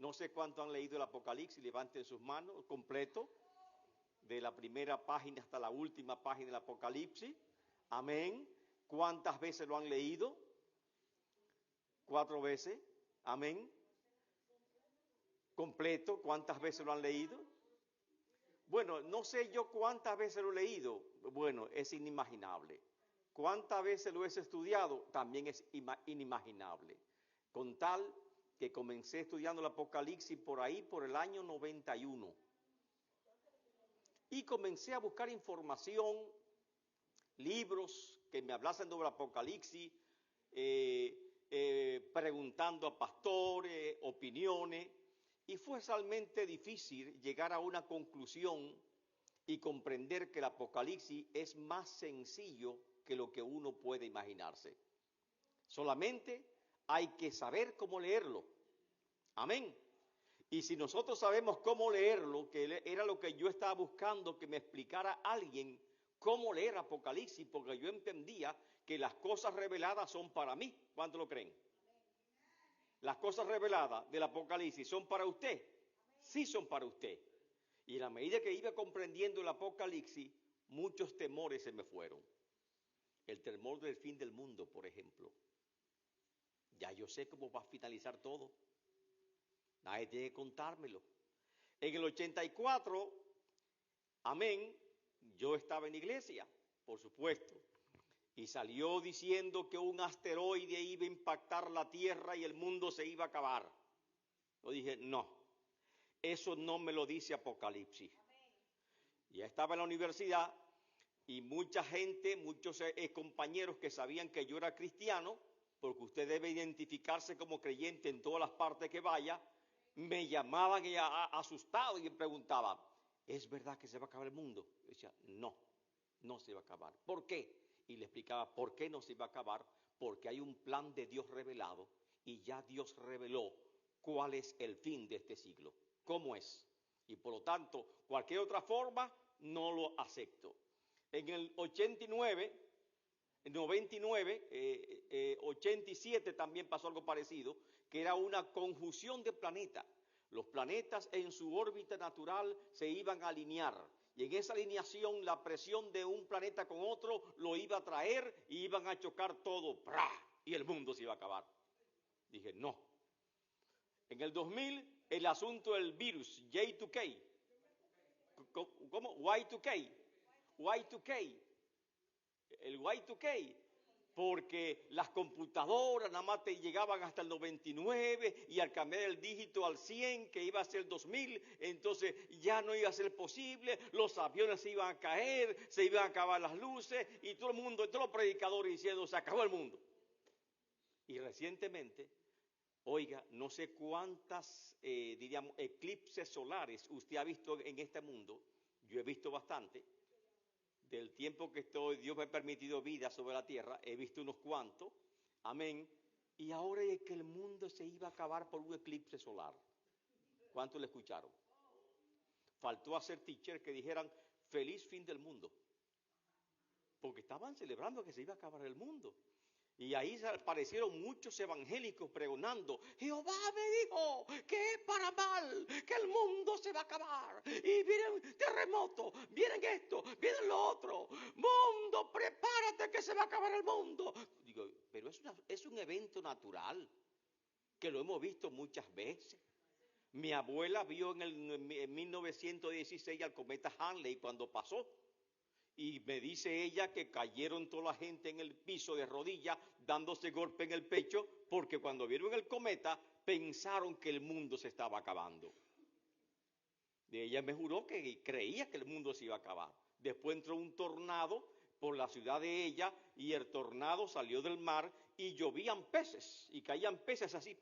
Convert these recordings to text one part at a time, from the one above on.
No sé cuánto han leído el Apocalipsis, levanten sus manos, completo, de la primera página hasta la última página del Apocalipsis. Amén. ¿Cuántas veces lo han leído? 4 veces. Amén. Completo, ¿cuántas veces lo han leído? Bueno, no sé yo cuántas veces lo he leído. Bueno, es inimaginable. ¿Cuántas veces lo he estudiado? También es inimaginable. Con tal que comencé estudiando el Apocalipsis por ahí, por el año 91. Y comencé a buscar información, libros que me hablasen sobre el Apocalipsis, preguntando a pastores, opiniones. Y fue realmente difícil llegar a una conclusión y comprender que el Apocalipsis es más sencillo que lo que uno puede imaginarse. Solamente hay que saber cómo leerlo. Amén. Y si nosotros sabemos cómo leerlo, que era lo que yo estaba buscando, que me explicara alguien cómo leer Apocalipsis, porque yo entendía que las cosas reveladas son para mí. ¿Cuánto lo creen? Las cosas reveladas del Apocalipsis son para usted. Sí son para usted. Y a la medida que iba comprendiendo el Apocalipsis, muchos temores se me fueron. El temor del fin del mundo, por ejemplo. Ya yo sé cómo va a finalizar todo. Nadie tiene que contármelo. En el 84, amén, yo estaba en la iglesia, por supuesto. Y salió diciendo que un asteroide iba a impactar la Tierra y el mundo se iba a acabar. Yo dije, no, eso no me lo dice Apocalipsis. Ya estaba en la universidad y mucha gente, muchos compañeros que sabían que yo era cristiano, porque usted debe identificarse como creyente en todas las partes que vaya, me llamaban asustados y me preguntaban, ¿es verdad que se va a acabar el mundo? Yo decía, no, no se va a acabar. ¿Por qué? Y le explicaba por qué no se iba a acabar, porque hay un plan de Dios revelado y ya Dios reveló cuál es el fin de este siglo, cómo es. Y por lo tanto, cualquier otra forma no lo acepto. En el 89, 99, 87 también pasó algo parecido, que era una conjunción de planetas. Los planetas en su órbita natural se iban a alinear. Y en esa alineación la presión de un planeta con otro lo iba a traer y iban a chocar todo. ¡Pra! Y el mundo se iba a acabar. Dije, no. En el 2000, el asunto del virus, J2K. ¿Cómo? Y2K. Y2K. El Y2K. Porque las computadoras nada más te llegaban hasta el 99 y al cambiar el dígito al 100, que iba a ser el 2000, entonces ya no iba a ser posible, los aviones se iban a caer, se iban a acabar las luces y todo el mundo, todos los predicadores diciendo, se acabó el mundo. Y recientemente, oiga, no sé cuántas, diríamos, eclipses solares usted ha visto en este mundo, yo he visto bastante. Del tiempo que Dios me ha permitido vida sobre la tierra, he visto unos cuantos, amén, y ahora es que el mundo se iba a acabar por un eclipse solar. ¿Cuántos le escucharon? Faltó hacer teacher que dijeran, feliz fin del mundo, porque estaban celebrando que se iba a acabar el mundo. Y ahí aparecieron muchos evangélicos pregonando, Jehová me dijo que es para mal, que el mundo se va a acabar. Y vienen terremotos, vienen esto, vienen lo otro. Mundo, prepárate que se va a acabar el mundo. Digo, pero es un evento natural, que lo hemos visto muchas veces. Mi abuela vio en 1916 al cometa Halley cuando pasó. Y me dice ella que cayeron toda la gente en el piso de rodillas, dándose golpe en el pecho, porque cuando vieron el cometa pensaron que el mundo se estaba acabando. Y ella me juró que creía que el mundo se iba a acabar. Después entró un tornado por la ciudad de ella y el tornado salió del mar y llovían peces y caían peces así,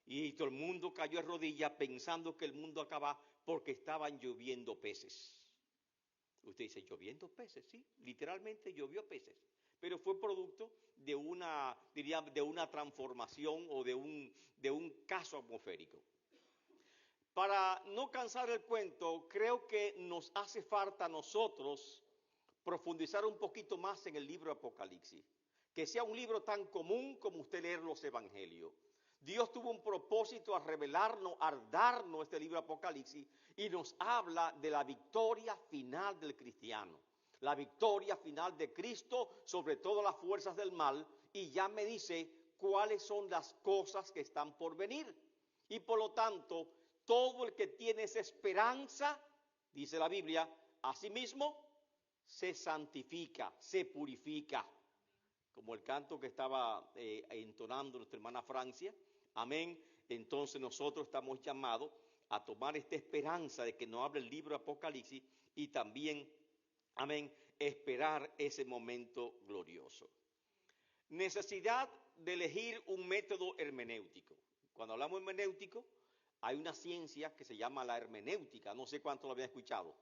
y todo el mundo cayó de rodillas pensando que el mundo acababa porque estaban lloviendo peces. Usted dice, lloviendo peces, sí, literalmente llovió peces, pero fue producto de una, de una transformación o de un caso atmosférico. Para no cansar el cuento, creo que nos hace falta a nosotros profundizar un poquito más en el libro Apocalipsis, que sea un libro tan común como usted leer los evangelios, Dios tuvo un propósito a revelarnos, a darnos este libro Apocalipsis y nos habla de la victoria final del cristiano, la victoria final de Cristo sobre todas las fuerzas del mal, y ya me dice cuáles son las cosas que están por venir. Y por lo tanto, todo el que tiene esa esperanza, dice la Biblia, asimismo se santifica, se purifica, como el canto que estaba entonando nuestra hermana Francia. Amén. Entonces nosotros estamos llamados a tomar esta esperanza de que nos hable el libro de Apocalipsis y también, amén, esperar ese momento glorioso. Necesidad de elegir un método hermenéutico. Cuando hablamos de hermenéutico, hay una ciencia que se llama la hermenéutica. No sé cuánto lo habían escuchado.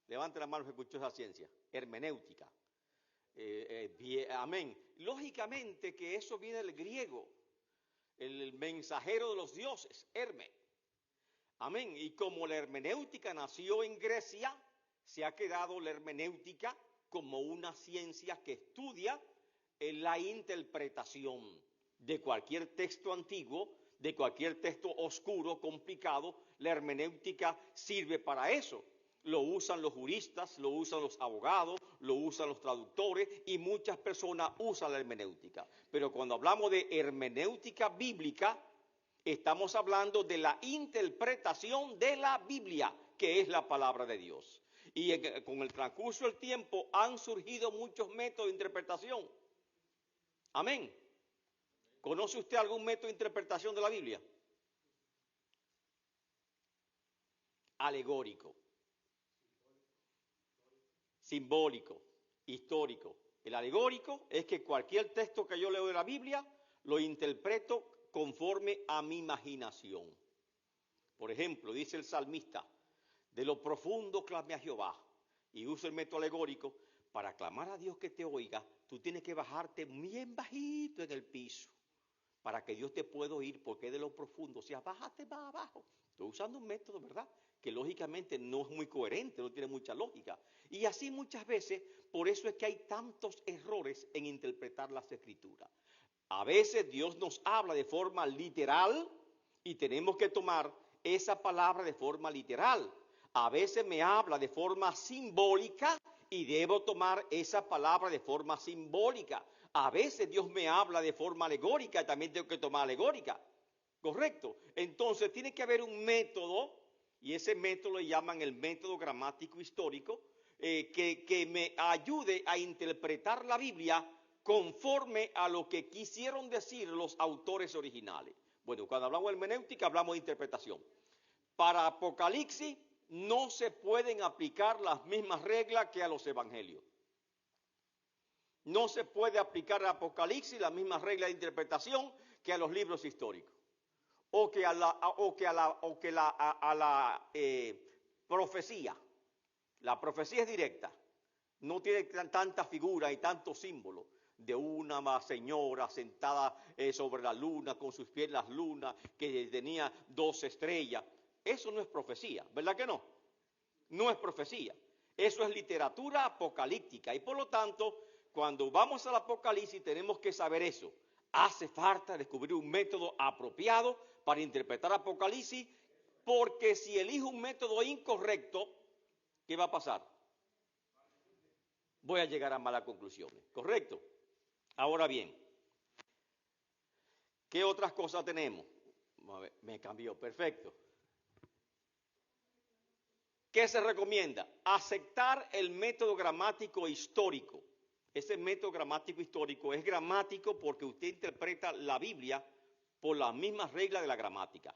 Levante la mano si escuchó esa ciencia. Hermenéutica. Amén. Lógicamente que eso viene del griego. El mensajero de los dioses, Herme. Amén. Y como la hermenéutica nació en Grecia, se ha quedado la hermenéutica como una ciencia que estudia la interpretación de cualquier texto antiguo, de cualquier texto oscuro, complicado. La hermenéutica sirve para eso. Lo usan los juristas, lo usan los abogados, lo usan los traductores y muchas personas usan la hermenéutica. Pero cuando hablamos de hermenéutica bíblica, estamos hablando de la interpretación de la Biblia, que es la palabra de Dios. Y con el transcurso del tiempo han surgido muchos métodos de interpretación. Amén. ¿Conoce usted algún método de interpretación de la Biblia? Alegórico, simbólico, histórico. El alegórico es que cualquier texto que yo leo de la Biblia lo interpreto conforme a mi imaginación. Por ejemplo, dice el salmista, de lo profundo clame a Jehová, y usa el método alegórico. Para clamar a Dios que te oiga, tú tienes que bajarte bien bajito en el piso para que Dios te pueda oír, porque es de lo profundo. O sea, bájate más abajo. Estoy usando un método, ¿verdad?, que lógicamente no es muy coherente, no tiene mucha lógica. Y así muchas veces, por eso es que hay tantos errores en interpretar las Escrituras. A veces Dios nos habla de forma literal y tenemos que tomar esa palabra de forma literal. A veces me habla de forma simbólica y debo tomar esa palabra de forma simbólica. A veces Dios me habla de forma alegórica y también tengo que tomar alegórica. ¿Correcto? Entonces tiene que haber un método, y ese método lo llaman el método gramático histórico, que me ayude a interpretar la Biblia conforme a lo que quisieron decir los autores originales. Bueno, cuando hablamos de hermenéutica hablamos de interpretación. Para Apocalipsis no se pueden aplicar las mismas reglas que a los evangelios. No se puede aplicar a Apocalipsis las mismas reglas de interpretación que a los libros históricos. O que a la profecía. La profecía es directa. No tiene tanta figura y tantos símbolos de una señora sentada sobre la luna con sus pies en las lunas, que tenía 2 estrellas. Eso no es profecía, ¿verdad que no? No es profecía. Eso es literatura apocalíptica. Y por lo tanto, cuando vamos al Apocalipsis tenemos que saber eso. Hace falta descubrir un método apropiado para interpretar Apocalipsis, porque si elijo un método incorrecto, ¿qué va a pasar? Voy a llegar a malas conclusiones, ¿correcto? Ahora bien, ¿qué otras cosas tenemos? A ver, me cambió, perfecto. ¿Qué se recomienda? Aceptar el método gramático histórico. Ese método gramático histórico es gramático porque usted interpreta la Biblia por las mismas reglas de la gramática.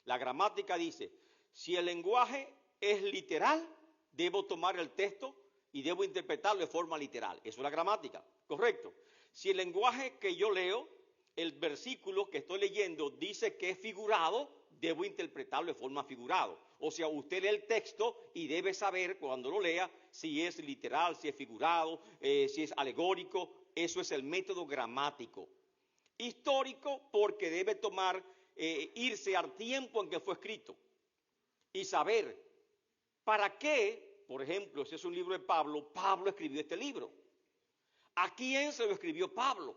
La gramática dice, si el lenguaje es literal, debo tomar el texto y debo interpretarlo de forma literal. Eso es la gramática, ¿correcto? Si el lenguaje que yo leo, el versículo que estoy leyendo dice que es figurado, debo interpretarlo de forma figurado. O sea, usted lee el texto y debe saber cuando lo lea si es literal, si es figurado, si es alegórico. Eso es el método gramático. Histórico porque debe tomar, irse al tiempo en que fue escrito y saber para qué, por ejemplo, si es un libro de Pablo, Pablo escribió este libro. ¿A quién se lo escribió Pablo?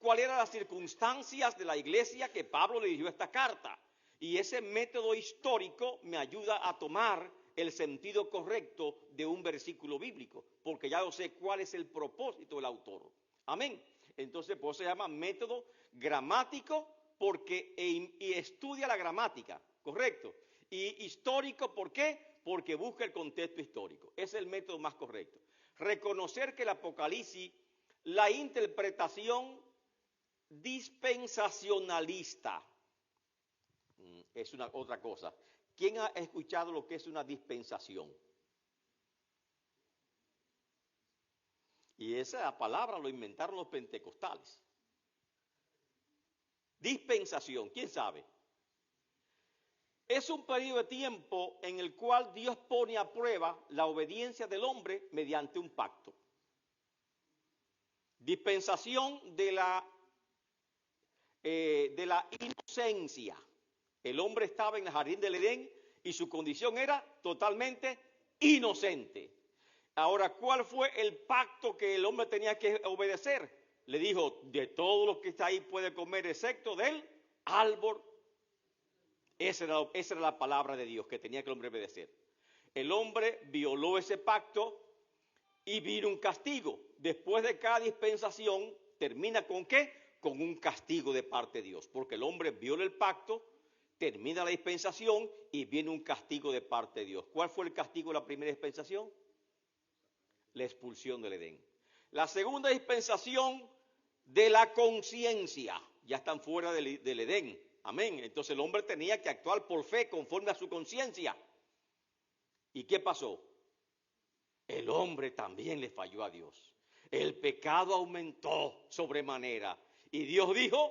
cuáles eran las circunstancias de la iglesia que Pablo le dirigió esta carta. Y ese método histórico me ayuda a tomar el sentido correcto de un versículo bíblico, porque ya yo sé cuál es el propósito del autor. Amén. Entonces, por eso se llama método gramático, porque y estudia la gramática, ¿correcto? Y histórico, ¿por qué? Porque busca el contexto histórico. Ese es el método más correcto. Reconocer que el Apocalipsis, la interpretación dispensacionalista, es una otra cosa. ¿Quién ha escuchado lo que es una dispensación? Y esa palabra lo inventaron los pentecostales. Dispensación, ¿quién sabe? Es un periodo de tiempo en el cual Dios pone a prueba la obediencia del hombre mediante un pacto. Dispensación de la inocencia. El hombre estaba en el jardín del Edén y su condición era totalmente inocente. Ahora, ¿cuál fue el pacto que el hombre tenía que obedecer? Le dijo, de todo lo que está ahí puede comer excepto del árbol. Esa era la palabra de Dios que tenía que el hombre obedecer. El hombre violó ese pacto y vino un castigo. Después de cada dispensación, ¿termina con qué? Con un castigo de parte de Dios. Porque el hombre viola el pacto, termina la dispensación y viene un castigo de parte de Dios. ¿Cuál fue el castigo de la primera dispensación? La expulsión del Edén. La segunda dispensación de la conciencia. Ya están fuera del Edén. Amén. Entonces el hombre tenía que actuar por fe conforme a su conciencia. ¿Y qué pasó? El hombre también le falló a Dios. El pecado aumentó sobremanera. Y Dios dijo,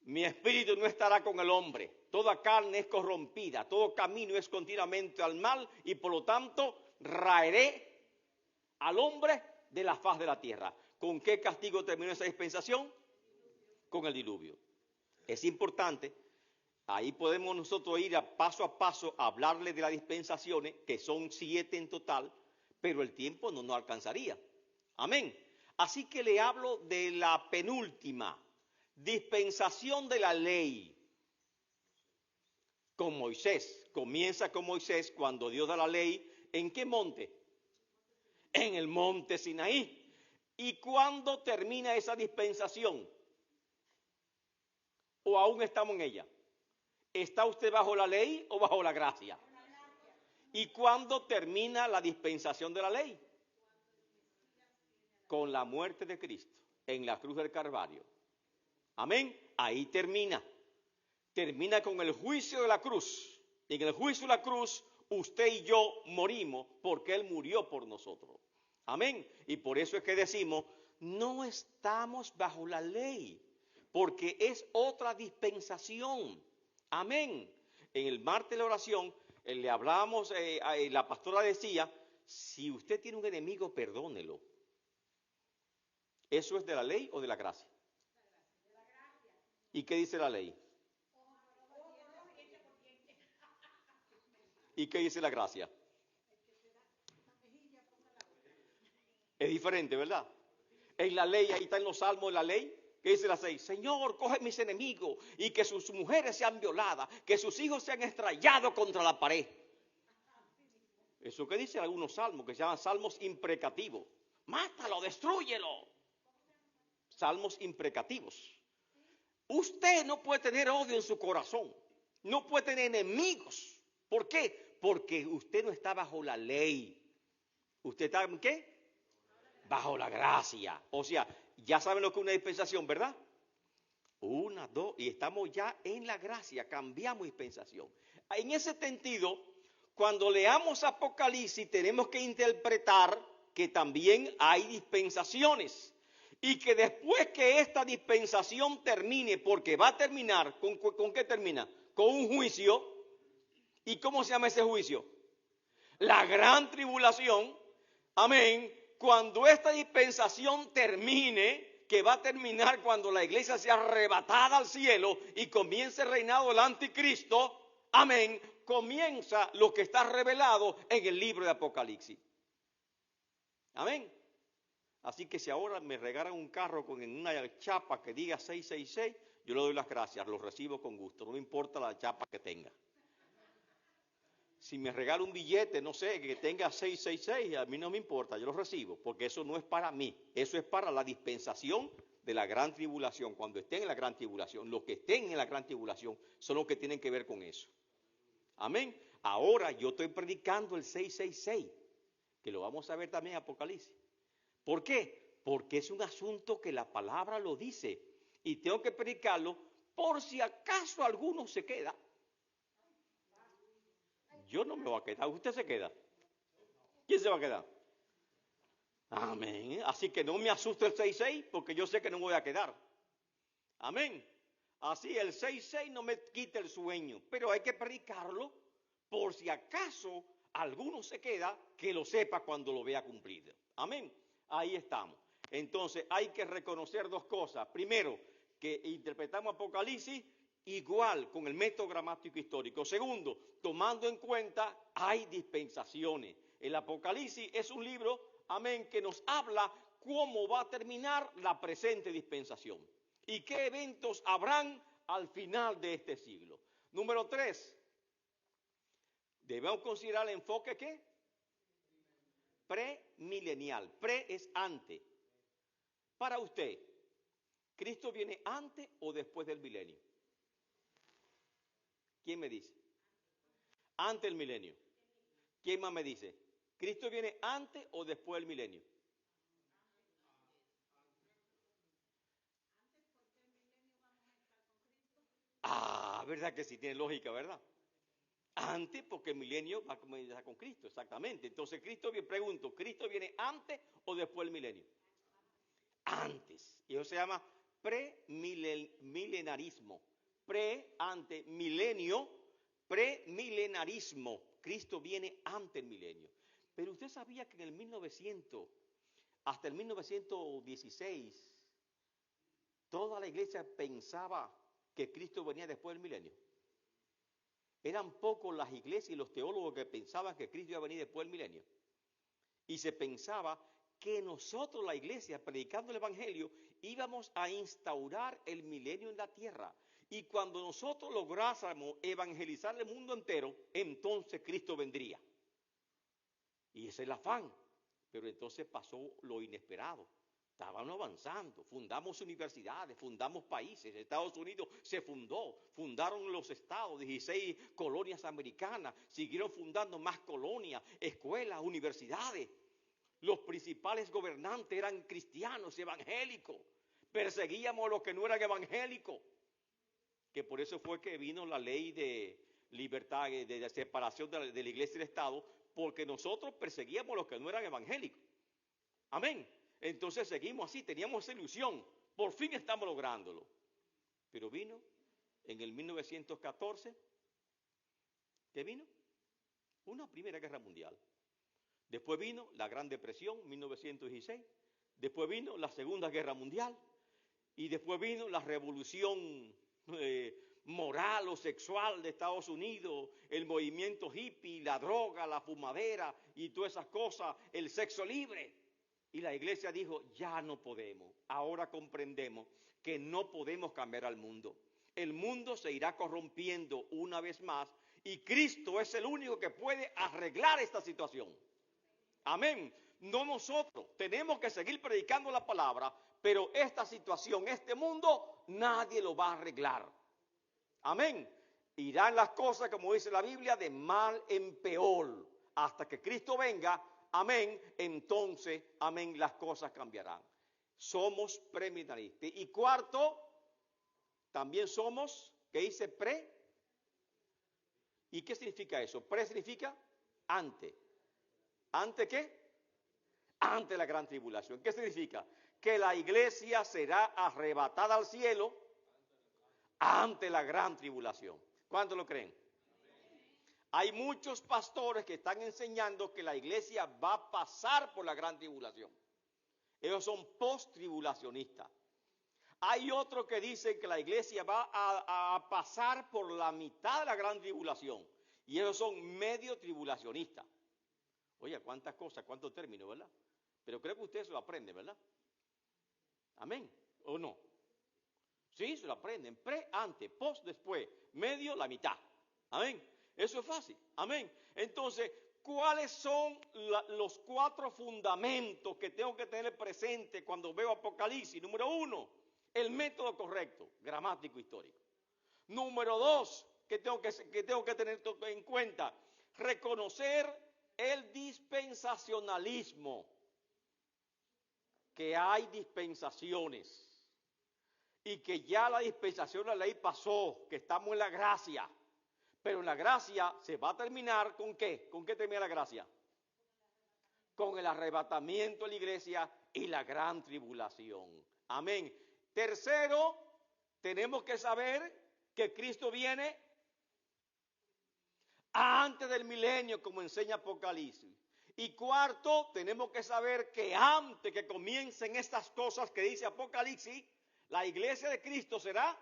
mi espíritu no estará con el hombre. Toda carne es corrompida, todo camino es continuamente al mal y por lo tanto raeré al hombre de la faz de la tierra. ¿Con qué castigo terminó esa dispensación? Con el diluvio. Es importante, ahí podemos nosotros ir a paso a hablarle de las dispensaciones, que son 7 en total, pero el tiempo no nos alcanzaría. Amén. Así que le hablo de la penúltima dispensación de la ley con Moisés. Comienza con Moisés cuando Dios da la ley. ¿En qué monte? En el monte Sinaí. ¿Y cuándo termina esa dispensación? ¿O aún estamos en ella? ¿Está usted bajo la ley o bajo la gracia? ¿Y cuándo termina la dispensación de la ley? Con la muerte de Cristo en la cruz del Calvario. Amén. Ahí termina. Termina con el juicio de la cruz. Y en el juicio de la cruz, usted y yo morimos porque Él murió por nosotros. Amén. Y por eso es que decimos, no estamos bajo la ley, porque es otra dispensación. Amén. En el martes de la oración, le hablábamos, la pastora decía, si usted tiene un enemigo, perdónelo. ¿Eso es de la ley o de la gracia? ¿Y qué dice la ley? ¿Y qué dice la gracia? Es diferente, ¿verdad? En la ley, ahí está en los salmos de la ley, que dice la 6, Señor, coge mis enemigos y que sus mujeres sean violadas, que sus hijos sean estrellados contra la pared. Eso que dice algunos salmos, que se llaman salmos imprecativos. Mátalo, destrúyelo. Salmos imprecativos. Usted no puede tener odio en su corazón, no puede tener enemigos. ¿Por qué? Porque usted no está bajo la ley. ¿Usted está en qué? Bajo la gracia. O sea, ya saben lo que es una dispensación, ¿verdad? 1, 2, y estamos ya en la gracia, cambiamos dispensación. En ese sentido, cuando leamos Apocalipsis, tenemos que interpretar que también hay dispensaciones. Y que después que esta dispensación termine, porque va a terminar, ¿con qué termina? Con un juicio. ¿Y cómo se llama ese juicio? La gran tribulación. Amén. Cuando esta dispensación termine, que va a terminar cuando la iglesia sea arrebatada al cielo y comience el reinado del anticristo, amén, comienza lo que está revelado en el libro de Apocalipsis. Amén. Así que si ahora me regalan un carro con una chapa que diga 666, yo le doy las gracias, lo recibo con gusto, no me importa la chapa que tenga. Si me regala un billete, no sé, que tenga 666, a mí no me importa, yo lo recibo, porque eso no es para mí, eso es para la dispensación de la gran tribulación. Cuando estén en la gran tribulación, los que estén en la gran tribulación son los que tienen que ver con eso. Amén. Ahora yo estoy predicando el 666, que lo vamos a ver también en Apocalipsis. ¿Por qué? Porque es un asunto que la palabra lo dice y tengo que predicarlo por si acaso alguno se queda. Yo no me voy a quedar, usted se queda. ¿Quién se va a quedar? Amén. Así que no me asuste el 6-6 porque yo sé que no me voy a quedar. Amén. Así el 6-6 no me quita el sueño, pero hay que predicarlo por si acaso alguno se queda, que lo sepa cuando lo vea cumplido. Amén. Ahí estamos. Entonces hay que reconocer dos cosas. Primero, que interpretamos Apocalipsis igual con el método gramático histórico. Segundo, tomando en cuenta, hay dispensaciones. El Apocalipsis es un libro, amén, que nos habla cómo va a terminar la presente dispensación y qué eventos habrán al final de este siglo. Número 3, debemos considerar el enfoque ¿qué? Premilenial. Pre es antes. Para usted, ¿Cristo viene antes o después del milenio? ¿Quién me dice? Antes del milenio. ¿Quién más me dice? ¿Cristo viene antes o después del milenio? Ah, ¿verdad que sí? Tiene lógica, ¿verdad? Antes, porque el milenio va a comenzar con Cristo, exactamente. Entonces, pregunto, ¿Cristo viene antes o después del milenio? Antes. Y eso se llama premilenarismo. Ante, milenio, premilenarismo. Cristo viene ante el milenio. Pero usted sabía que en el 1900, hasta el 1916, toda la iglesia pensaba que Cristo venía después del milenio. Eran pocos las iglesias y los teólogos que pensaban que Cristo iba a venir después del milenio. Y se pensaba que nosotros, la iglesia, predicando el evangelio, íbamos a instaurar el milenio en la tierra. Y cuando nosotros lográsemos evangelizar el mundo entero, entonces Cristo vendría. Y ese es el afán. Pero entonces pasó lo inesperado. Estaban avanzando, fundamos universidades, fundamos países, Estados Unidos se fundó, fundaron los estados, 16 colonias americanas, siguieron fundando más colonias, escuelas, universidades. Los principales gobernantes eran cristianos, evangélicos, perseguíamos a los que no eran evangélicos, que por eso fue que vino la ley de libertad, de separación de la iglesia y del Estado, porque nosotros perseguíamos a los que no eran evangélicos. Amén. Entonces seguimos así, teníamos esa ilusión, por fin estamos lográndolo. Pero vino en el 1914, ¿qué vino? Una primera guerra mundial. Después vino la Gran Depresión, 1916. Después vino la Segunda Guerra Mundial. Y después vino la revolución moral o sexual de Estados Unidos, el movimiento hippie, la droga, la fumadera y todas esas cosas, el sexo libre. Y la iglesia dijo, ya no podemos, ahora comprendemos que no podemos cambiar al mundo. El mundo se irá corrompiendo una vez más y Cristo es el único que puede arreglar esta situación. Amén. No nosotros, tenemos que seguir predicando la palabra, pero esta situación, este mundo, nadie lo va a arreglar. Amén. Irán las cosas, como dice la Biblia, de mal en peor, hasta que Cristo venga. Amén, entonces, amén, las cosas cambiarán. Somos premilenialistas. Y cuarto, también somos, ¿qué dice pre? ¿Y qué significa eso? Pre significa ante. ¿Ante qué? Ante la gran tribulación. ¿Qué significa? Que la iglesia será arrebatada al cielo ante la gran tribulación. ¿Cuántos lo creen? Hay muchos pastores que están enseñando que la iglesia va a pasar por la gran tribulación. Ellos son post-tribulacionistas. Hay otros que dicen que la iglesia va a pasar por la mitad de la gran tribulación. Y ellos son medio tribulacionistas. Oye, cuántas cosas, cuántos términos, ¿verdad? Pero creo que usted se lo aprende, ¿verdad? Amén. ¿O no? Sí, se lo aprenden. Pre, ante, post, después. Medio, la mitad. Amén. Eso es fácil. Amén. Entonces, ¿cuáles son los 4 fundamentos que tengo que tener presente cuando veo Apocalipsis? Número 1, el método correcto, gramático histórico. Número 2, que tengo que tener en cuenta, reconocer el dispensacionalismo, que hay dispensaciones y que ya la dispensación de la ley pasó, que estamos en la gracia. Pero en la gracia se va a terminar ¿con qué? ¿Con qué termina la gracia? Con el arrebatamiento de la iglesia y la gran tribulación. Amén. Tercero, tenemos que saber que Cristo viene antes del milenio, como enseña Apocalipsis. Y cuarto, tenemos que saber que antes que comiencen estas cosas que dice Apocalipsis, la iglesia de Cristo será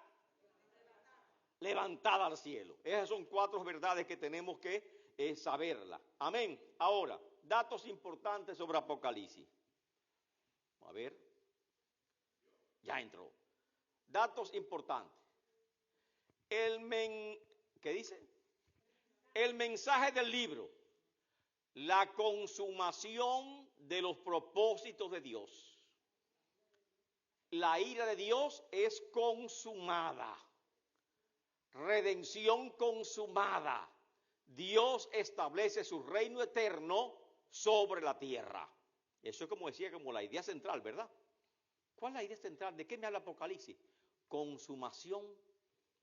levantada al cielo. Esas son 4 verdades que tenemos que saberla. Amén. Ahora, datos importantes sobre Apocalipsis. A ver. Ya entró. Datos importantes. ¿Qué dice? El mensaje del libro. La consumación de los propósitos de Dios. La ira de Dios es consumada. Redención consumada. Dios establece su reino eterno sobre la tierra. Eso es como decía, como la idea central, ¿verdad? ¿Cuál es la idea central? ¿De qué me habla Apocalipsis? Consumación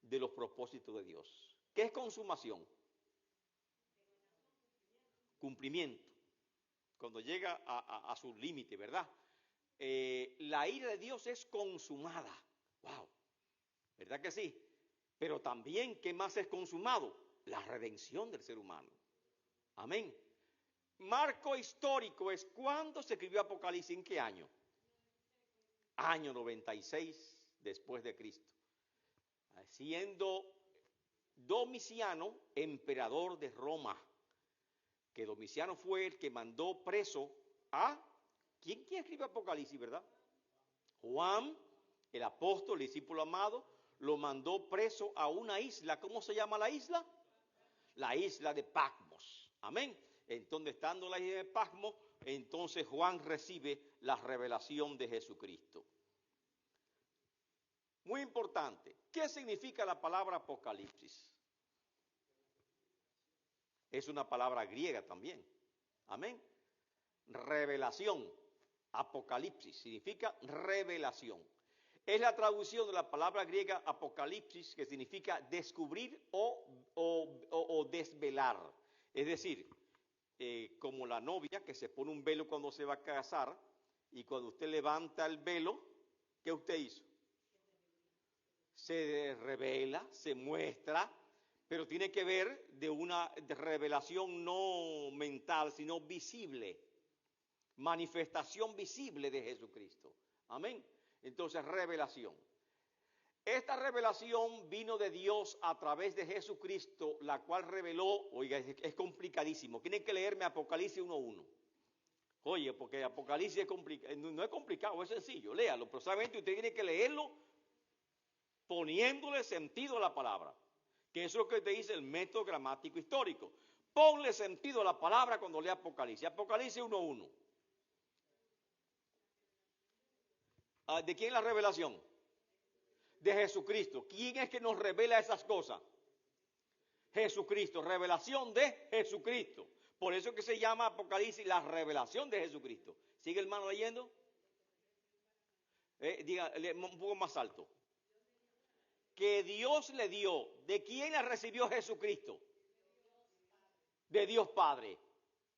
de los propósitos de Dios. ¿Qué es consumación? Cumplimiento. Cuando llega a su límite, ¿verdad? La ira de Dios es consumada. ¡Wow! ¿Verdad que sí? Pero también, ¿qué más es consumado? La redención del ser humano. Amén. Marco histórico es cuándo se escribió Apocalipsis, ¿en qué año? Año 96 después de Cristo. Siendo Domiciano emperador de Roma, que Domiciano fue el que mandó preso a... ¿Quién escribió Apocalipsis, verdad? Juan, el apóstol, el discípulo amado, lo mandó preso a una isla. ¿Cómo se llama la isla? La isla de Patmos. Amén. Entonces, estando en la isla de Patmos, entonces Juan recibe la revelación de Jesucristo. Muy importante. ¿Qué significa la palabra Apocalipsis? Es una palabra griega también. Amén. Revelación. Apocalipsis significa revelación. Es la traducción de la palabra griega apocalipsis, que significa descubrir o desvelar. Es decir, como la novia que se pone un velo cuando se va a casar, y cuando usted levanta el velo, ¿qué usted hizo? Se revela, se muestra, pero tiene que ver de una revelación no mental, sino visible. Manifestación visible de Jesucristo. Amén. Entonces, revelación. Esta revelación vino de Dios a través de Jesucristo, la cual reveló, oiga, es complicadísimo. Tienen que leerme Apocalipsis 1:1. Oye, porque Apocalipsis no es complicado, es sencillo, léalo. Pero solamente usted tiene que leerlo poniéndole sentido a la palabra. Que eso es lo que te dice el método gramático histórico. Ponle sentido a la palabra cuando lea Apocalipsis. Apocalipsis 1:1. ¿De quién es la revelación? De Jesucristo. ¿Quién es que nos revela esas cosas? Jesucristo. Revelación de Jesucristo. Por eso es que se llama Apocalipsis la revelación de Jesucristo. ¿Sigue el hermano leyendo? Diga un poco más alto. Que Dios le dio. ¿De quién la recibió Jesucristo? De Dios Padre.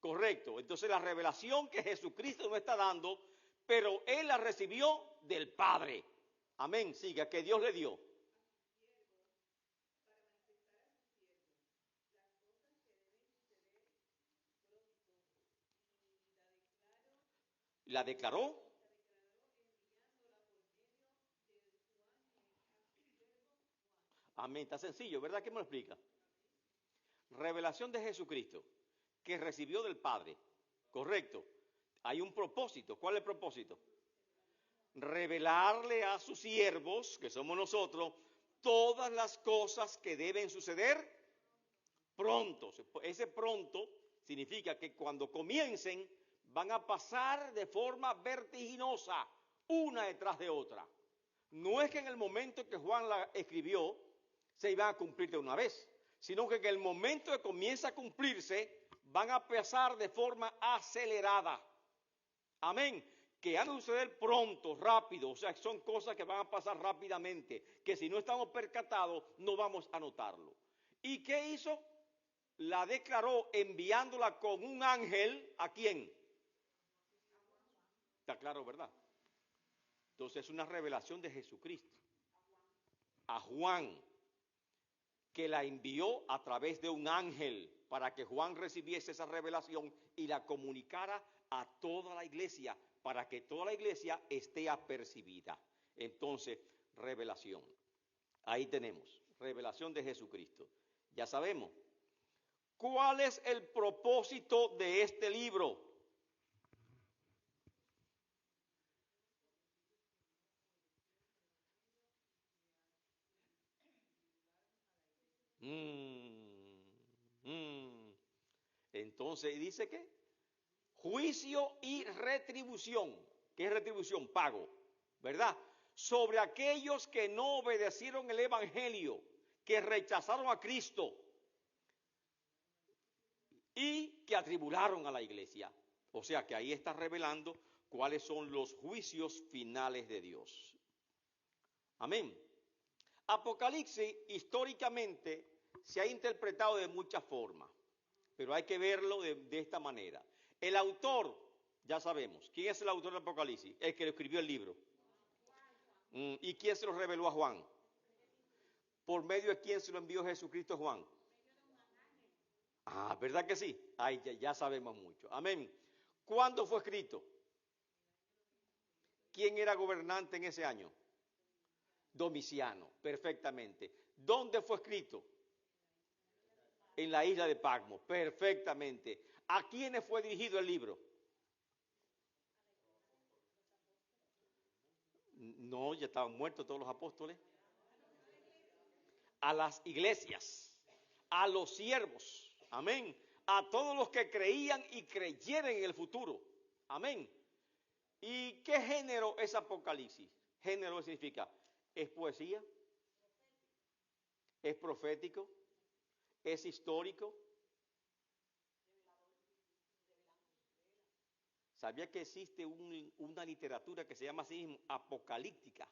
Correcto. Entonces la revelación que Jesucristo nos está dando, pero Él la recibió del Padre. Amén. Siga, que Dios le dio. La declaró. Amén. Está sencillo, ¿verdad? ¿Qué me lo explica? Revelación de Jesucristo, que recibió del Padre. Correcto. Hay un propósito. ¿Cuál es el propósito? Revelarle a sus siervos, que somos nosotros, todas las cosas que deben suceder pronto. Ese pronto significa que cuando comiencen van a pasar de forma vertiginosa, una detrás de otra. No es que en el momento que Juan la escribió se iban a cumplir de una vez, sino que en el momento que comienza a cumplirse van a pasar de forma acelerada. Amén. Que han de suceder pronto, rápido, o sea, son cosas que van a pasar rápidamente, que si no estamos percatados no vamos a notarlo. ¿Y qué hizo? La declaró enviándola con un ángel, ¿a quién? Está claro, ¿verdad? Entonces es una revelación de Jesucristo. A Juan, que la envió a través de un ángel para que Juan recibiese esa revelación y la comunicara a toda la iglesia, para que toda la iglesia esté apercibida. Entonces, revelación. Ahí tenemos, revelación de Jesucristo. Ya sabemos. ¿Cuál es el propósito de este libro? Entonces, ¿dice qué? Juicio y retribución. ¿Qué es retribución? Pago, ¿verdad? Sobre aquellos que no obedecieron el evangelio, que rechazaron a Cristo y que atribularon a la iglesia. O sea que ahí está revelando cuáles son los juicios finales de Dios. Amén. Apocalipsis históricamente se ha interpretado de muchas formas, pero hay que verlo de esta manera. El autor, ya sabemos, ¿quién es el autor del Apocalipsis? El que lo escribió el libro. ¿Y quién se lo reveló a Juan? ¿Por medio de quién se lo envió Jesucristo a Juan? Ah, ¿verdad que sí? Ay, ya sabemos mucho. Amén. ¿Cuándo fue escrito? ¿Quién era gobernante en ese año? Domiciano, perfectamente. ¿Dónde fue escrito? En la isla de Patmos, perfectamente. ¿A quiénes fue dirigido el libro? No, ya estaban muertos todos los apóstoles. A las iglesias, a los siervos, amén. A todos los que creían y creyeran en el futuro, amén. ¿Y qué género es Apocalipsis? Género significa, es poesía, es profético, es histórico. ¿Sabía que existe una literatura que se llama así mismo apocalíptica?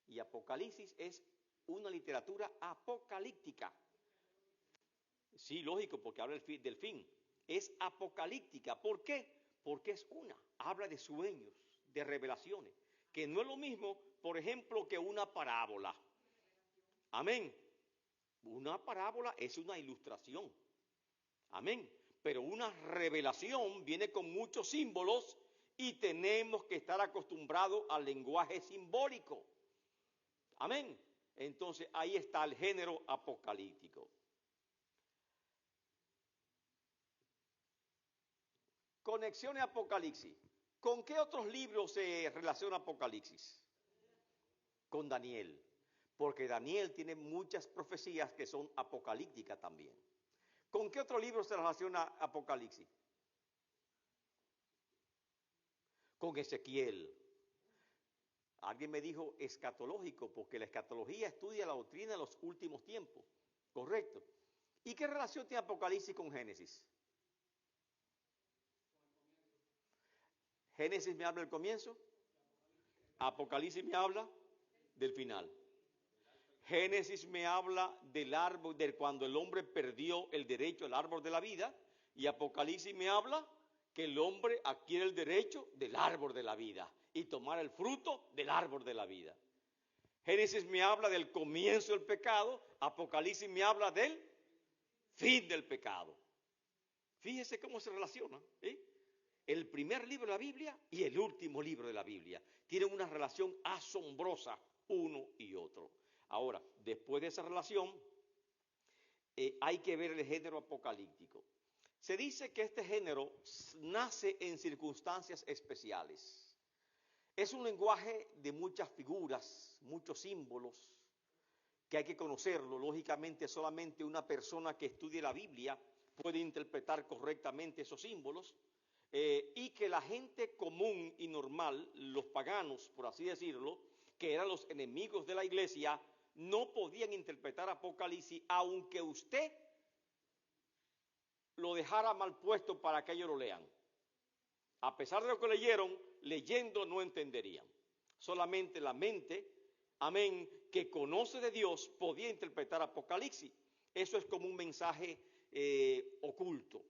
Y Apocalipsis es una literatura apocalíptica. Sí, lógico, porque habla del fin. Es apocalíptica. ¿Por qué? Porque es una. Habla de sueños, de revelaciones. Que no es lo mismo, por ejemplo, que una parábola. Amén. Una parábola es una ilustración. Amén. Pero una revelación viene con muchos símbolos y tenemos que estar acostumbrados al lenguaje simbólico. Amén. Entonces ahí está el género apocalíptico. Conexiones Apocalipsis. ¿Con qué otros libros se relaciona Apocalipsis? Con Daniel. Porque Daniel tiene muchas profecías que son apocalípticas también. ¿Con qué otro libro se relaciona Apocalipsis? Con Ezequiel. Alguien me dijo escatológico, porque la escatología estudia la doctrina de los últimos tiempos. Correcto. ¿Y qué relación tiene Apocalipsis con Génesis? Génesis me habla del comienzo, Apocalipsis me habla del final. Génesis me habla del árbol, de cuando el hombre perdió el derecho al árbol de la vida, y Apocalipsis me habla que el hombre adquiere el derecho del árbol de la vida y tomar el fruto del árbol de la vida. Génesis me habla del comienzo del pecado, Apocalipsis me habla del fin del pecado. Fíjese cómo se relacionan, ¿eh? El primer libro de la Biblia y el último libro de la Biblia tienen una relación asombrosa uno y otro. Ahora, después de esa relación, hay que ver el género apocalíptico. Se dice que este género nace en circunstancias especiales. Es un lenguaje de muchas figuras, muchos símbolos, que hay que conocerlo. Lógicamente, solamente una persona que estudie la Biblia puede interpretar correctamente esos símbolos, y que la gente común y normal, los paganos, por así decirlo, que eran los enemigos de la iglesia, no podían interpretar Apocalipsis, aunque usted lo dejara mal puesto para que ellos lo lean. A pesar de lo que leyeron, leyendo no entenderían. Solamente la mente, amén, que conoce de Dios podía interpretar Apocalipsis. Eso es como un mensaje oculto,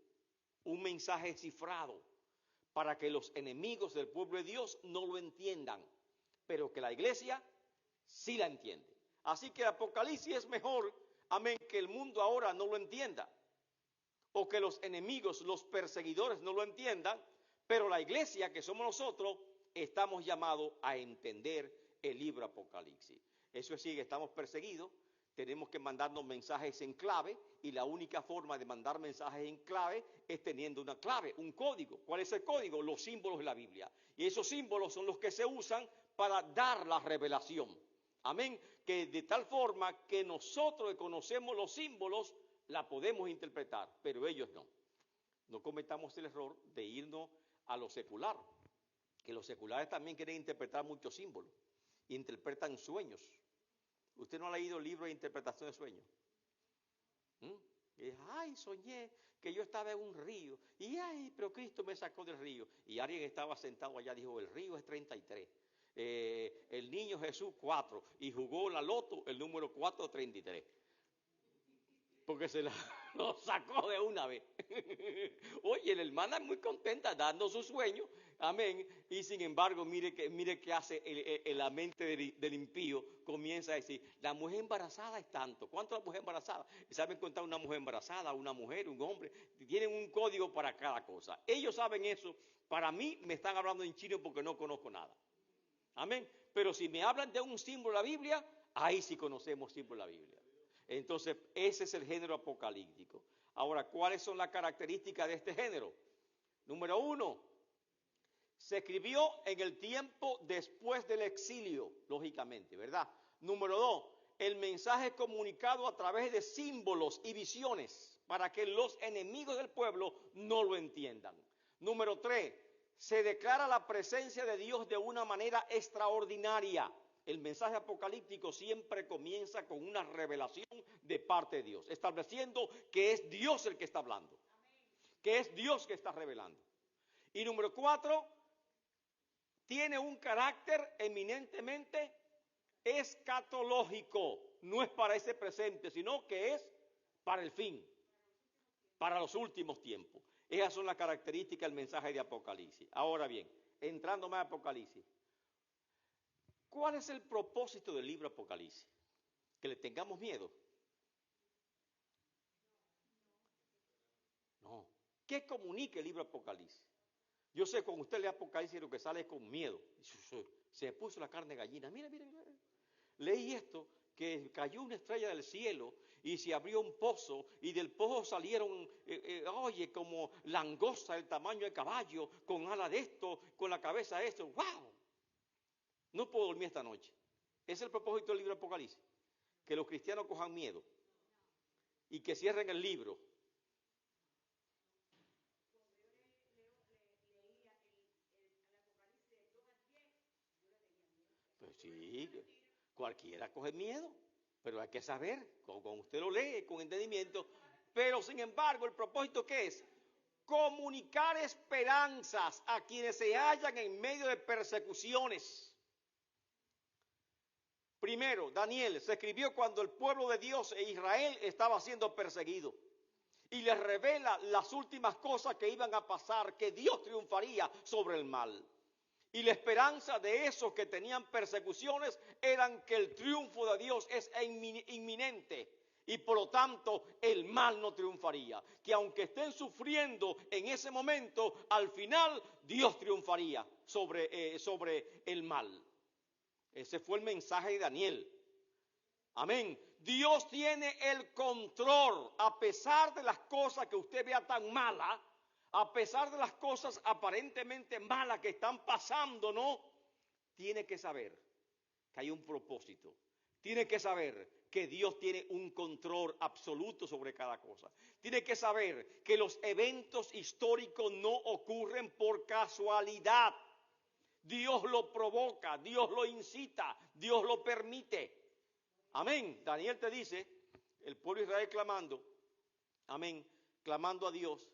un mensaje cifrado, para que los enemigos del pueblo de Dios no lo entiendan, pero que la iglesia sí la entiende. Así que Apocalipsis es mejor, amén, que el mundo ahora no lo entienda, o que los enemigos, los perseguidores no lo entiendan, pero la iglesia, que somos nosotros, estamos llamados a entender el libro Apocalipsis. Eso es decir, que estamos perseguidos, tenemos que mandarnos mensajes en clave, y la única forma de mandar mensajes en clave es teniendo una clave, un código. ¿Cuál es el código? Los símbolos de la Biblia. Y esos símbolos son los que se usan para dar la revelación. Amén. Que de tal forma que nosotros que conocemos los símbolos, la podemos interpretar, pero ellos no. No cometamos el error de irnos a lo secular, que los seculares también quieren interpretar muchos símbolos, interpretan sueños. ¿Usted no ha leído el libro de interpretación de sueños? Y, ay, soñé que yo estaba en un río, y ay, pero Cristo me sacó del río, y alguien estaba sentado allá, dijo, el río es 33, el niño Jesús 4, y jugó la loto el número 433. Porque lo sacó de una vez. Oye, la hermana es muy contenta dando su sueño, amén, y sin embargo, mire que hace la mente del impío, comienza a decir, la mujer embarazada es tanto. ¿Cuánto es la mujer embarazada? ¿Saben contar una mujer embarazada, una mujer, un hombre? Tienen un código para cada cosa. Ellos saben eso. Para mí me están hablando en chino porque no conozco nada. Amén. Pero si me hablan de un símbolo de la Biblia, ahí sí conocemos símbolo de la Biblia. Entonces, ese es el género apocalíptico. Ahora, ¿cuáles son las características de este género? Número 1, se escribió en el tiempo después del exilio, lógicamente, ¿verdad? Número 2, el mensaje comunicado a través de símbolos y visiones para que los enemigos del pueblo no lo entiendan. Número 3, se declara la presencia de Dios de una manera extraordinaria. El mensaje apocalíptico siempre comienza con una revelación de parte de Dios, estableciendo que es Dios el que está hablando, que es Dios que está revelando. Y número 4, tiene un carácter eminentemente escatológico. No es para ese presente, sino que es para el fin, para los últimos tiempos. Esas son las características del mensaje de Apocalipsis. Ahora bien, entrando más a Apocalipsis, ¿cuál es el propósito del libro Apocalipsis? ¿Que le tengamos miedo? No. ¿Qué comunica el libro Apocalipsis? Yo sé, cuando usted lee Apocalipsis, lo que sale es con miedo. Se puso la carne de gallina. Mira. Leí esto, que cayó una estrella del cielo y se abrió un pozo, y del pozo salieron, como langosta del tamaño de caballo, con ala de esto, con la cabeza de esto. ¡Wow! No puedo dormir esta noche. Ese es el propósito del libro Apocalipsis. Que los cristianos cojan miedo y que cierren el libro. Pues sí, cualquiera coge miedo, pero hay que saber, cuando usted lo lee con entendimiento. Pero sin embargo, ¿el propósito qué es? Comunicar esperanzas a quienes se hallan en medio de persecuciones. Primero, Daniel se escribió cuando el pueblo de Dios e Israel estaba siendo perseguido. Y les revela las últimas cosas que iban a pasar, que Dios triunfaría sobre el mal. Y la esperanza de esos que tenían persecuciones eran que el triunfo de Dios es inminente. Y por lo tanto el mal no triunfaría. Que aunque estén sufriendo en ese momento, al final Dios triunfaría sobre el mal. Ese fue el mensaje de Daniel. Amén. Dios tiene el control, a pesar de las cosas que usted vea tan malas, a pesar de las cosas aparentemente malas que están pasando, ¿no? Tiene que saber que hay un propósito. Tiene que saber que Dios tiene un control absoluto sobre cada cosa. Tiene que saber que los eventos históricos no ocurren por casualidad. Dios lo provoca, Dios lo incita, Dios lo permite. Amén. Daniel te dice, el pueblo de Israel clamando, amén, clamando a Dios.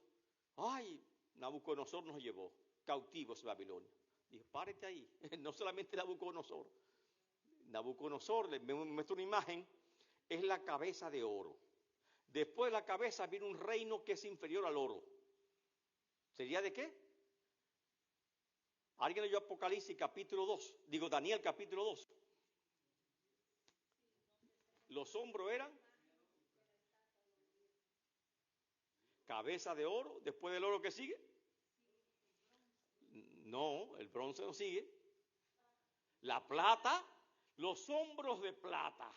Ay, Nabucodonosor nos llevó cautivos a Babilonia. Dijo, párate ahí. No solamente Nabucodonosor. Nabucodonosor, le muestro una imagen, es la cabeza de oro. Después de la cabeza viene un reino que es inferior al oro. ¿Sería de qué? ¿Alguien leyó Apocalipsis capítulo 2? Digo, Daniel capítulo 2. Los hombros eran cabeza de oro. Después del oro, ¿qué sigue? No, el bronce no sigue. La plata, los hombros de plata.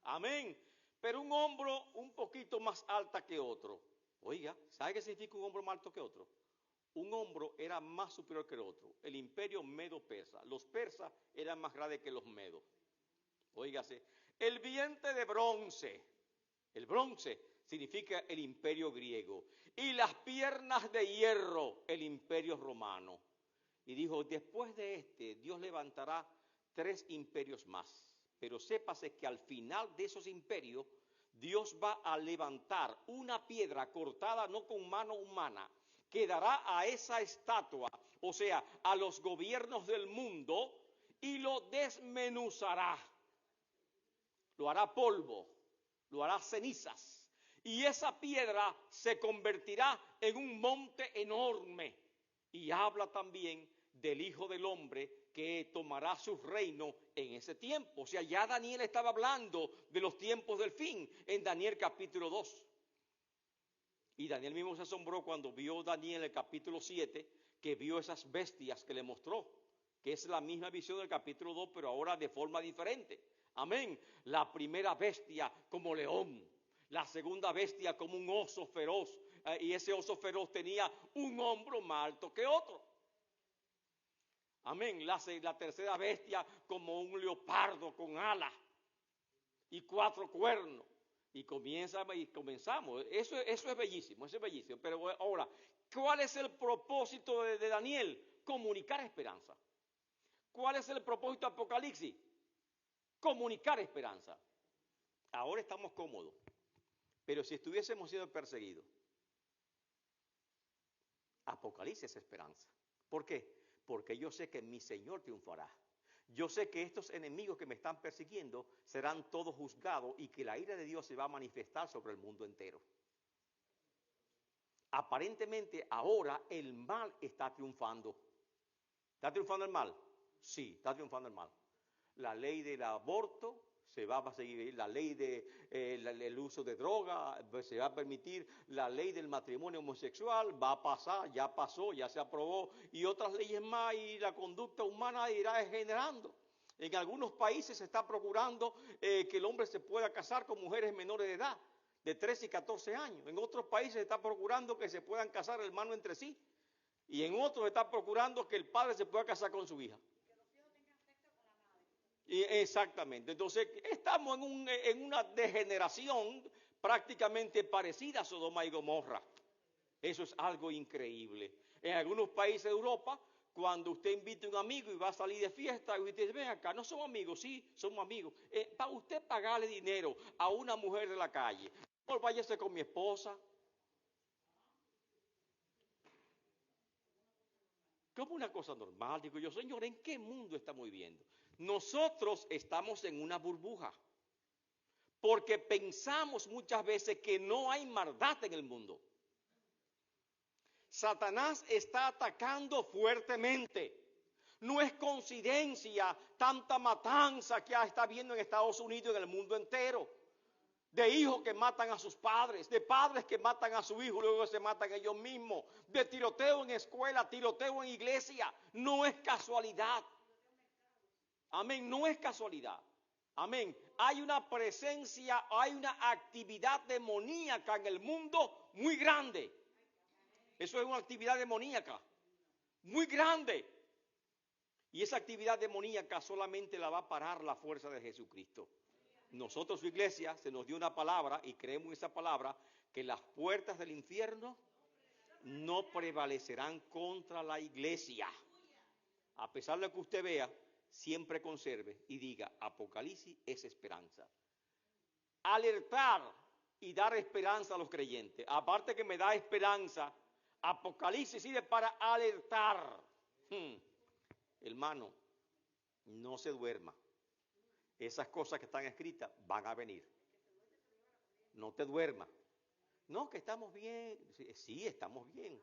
Amén. Pero un hombro un poquito más alta que otro. Oiga, ¿sabe qué significa un hombro más alto que otro? Un hombro era más superior que el otro. El imperio medo-persa. Los persas eran más grandes que los medos. Óigase, el vientre de bronce. El bronce significa el imperio griego. Y las piernas de hierro, el imperio romano. Y dijo, después de este, Dios levantará 3 imperios más. Pero sépase que al final de esos imperios, Dios va a levantar una piedra cortada no con mano humana, que dará a esa estatua, o sea, a los gobiernos del mundo, y lo desmenuzará. Lo hará polvo, lo hará cenizas. Y esa piedra se convertirá en un monte enorme. Y habla también del Hijo del Hombre que tomará su reino en ese tiempo. O sea, ya Daniel estaba hablando de los tiempos del fin en Daniel capítulo 2. Y Daniel mismo se asombró cuando vio Daniel el capítulo 7, que vio esas bestias que le mostró, que es la misma visión del capítulo 2, pero ahora de forma diferente. Amén. La primera bestia como león, la segunda bestia como un oso feroz, y ese oso feroz tenía un hombro más alto que otro. Amén. La tercera bestia como un leopardo con alas y 4 cuernos. Y comenzamos. Eso es bellísimo, eso es bellísimo. Pero ahora, ¿cuál es el propósito de Daniel? Comunicar esperanza. ¿Cuál es el propósito de Apocalipsis? Comunicar esperanza. Ahora estamos cómodos. Pero si estuviésemos siendo perseguidos, Apocalipsis es esperanza. ¿Por qué? Porque yo sé que mi Señor triunfará. Yo sé que estos enemigos que me están persiguiendo serán todos juzgados y que la ira de Dios se va a manifestar sobre el mundo entero. Aparentemente ahora el mal está triunfando. ¿Está triunfando el mal? Sí, está triunfando el mal. La ley del aborto se va a seguir, la ley del uso de droga se va a permitir, la ley del matrimonio homosexual va a pasar, ya pasó, ya se aprobó, y otras leyes más, y la conducta humana irá degenerando. En algunos países se está procurando que el hombre se pueda casar con mujeres menores de edad, de 13 y 14 años. En otros países se está procurando que se puedan casar hermanos entre sí, y en otros se está procurando que el padre se pueda casar con su hija. Y exactamente, entonces estamos en una degeneración prácticamente parecida a Sodoma y Gomorra. Eso es algo increíble. En algunos países de Europa, cuando usted invita a un amigo y va a salir de fiesta, y usted dice, ven acá, no somos amigos, sí, somos amigos. Para usted pagarle dinero a una mujer de la calle, no váyase con mi esposa. Como una cosa normal, digo yo, Señor, ¿en qué mundo estamos viviendo? Nosotros estamos en una burbuja, porque pensamos muchas veces que no hay maldad en el mundo. Satanás está atacando fuertemente. No es coincidencia tanta matanza que está habiendo en Estados Unidos y en el mundo entero. De hijos que matan a sus padres, de padres que matan a su hijo y luego se matan ellos mismos, de tiroteo en escuela, tiroteo en iglesia. No es casualidad. Amén, no es casualidad. Amén. hay una presencia, hay una actividad demoníaca en el mundo muy grande. Eso es una actividad demoníaca, muy grande. Y esa actividad demoníaca solamente la va a parar la fuerza de Jesucristo. Nosotros, su iglesia, se nos dio una palabra y creemos en esa palabra, que las puertas del infierno no prevalecerán contra la iglesia. A pesar de que usted vea, siempre conserve y diga, Apocalipsis es esperanza. Alertar y dar esperanza a los creyentes. Aparte que me da esperanza, Apocalipsis sirve para alertar. Hermano, no se duerma. Esas cosas que están escritas van a venir. No te duermas. No, que estamos bien. Sí, estamos bien.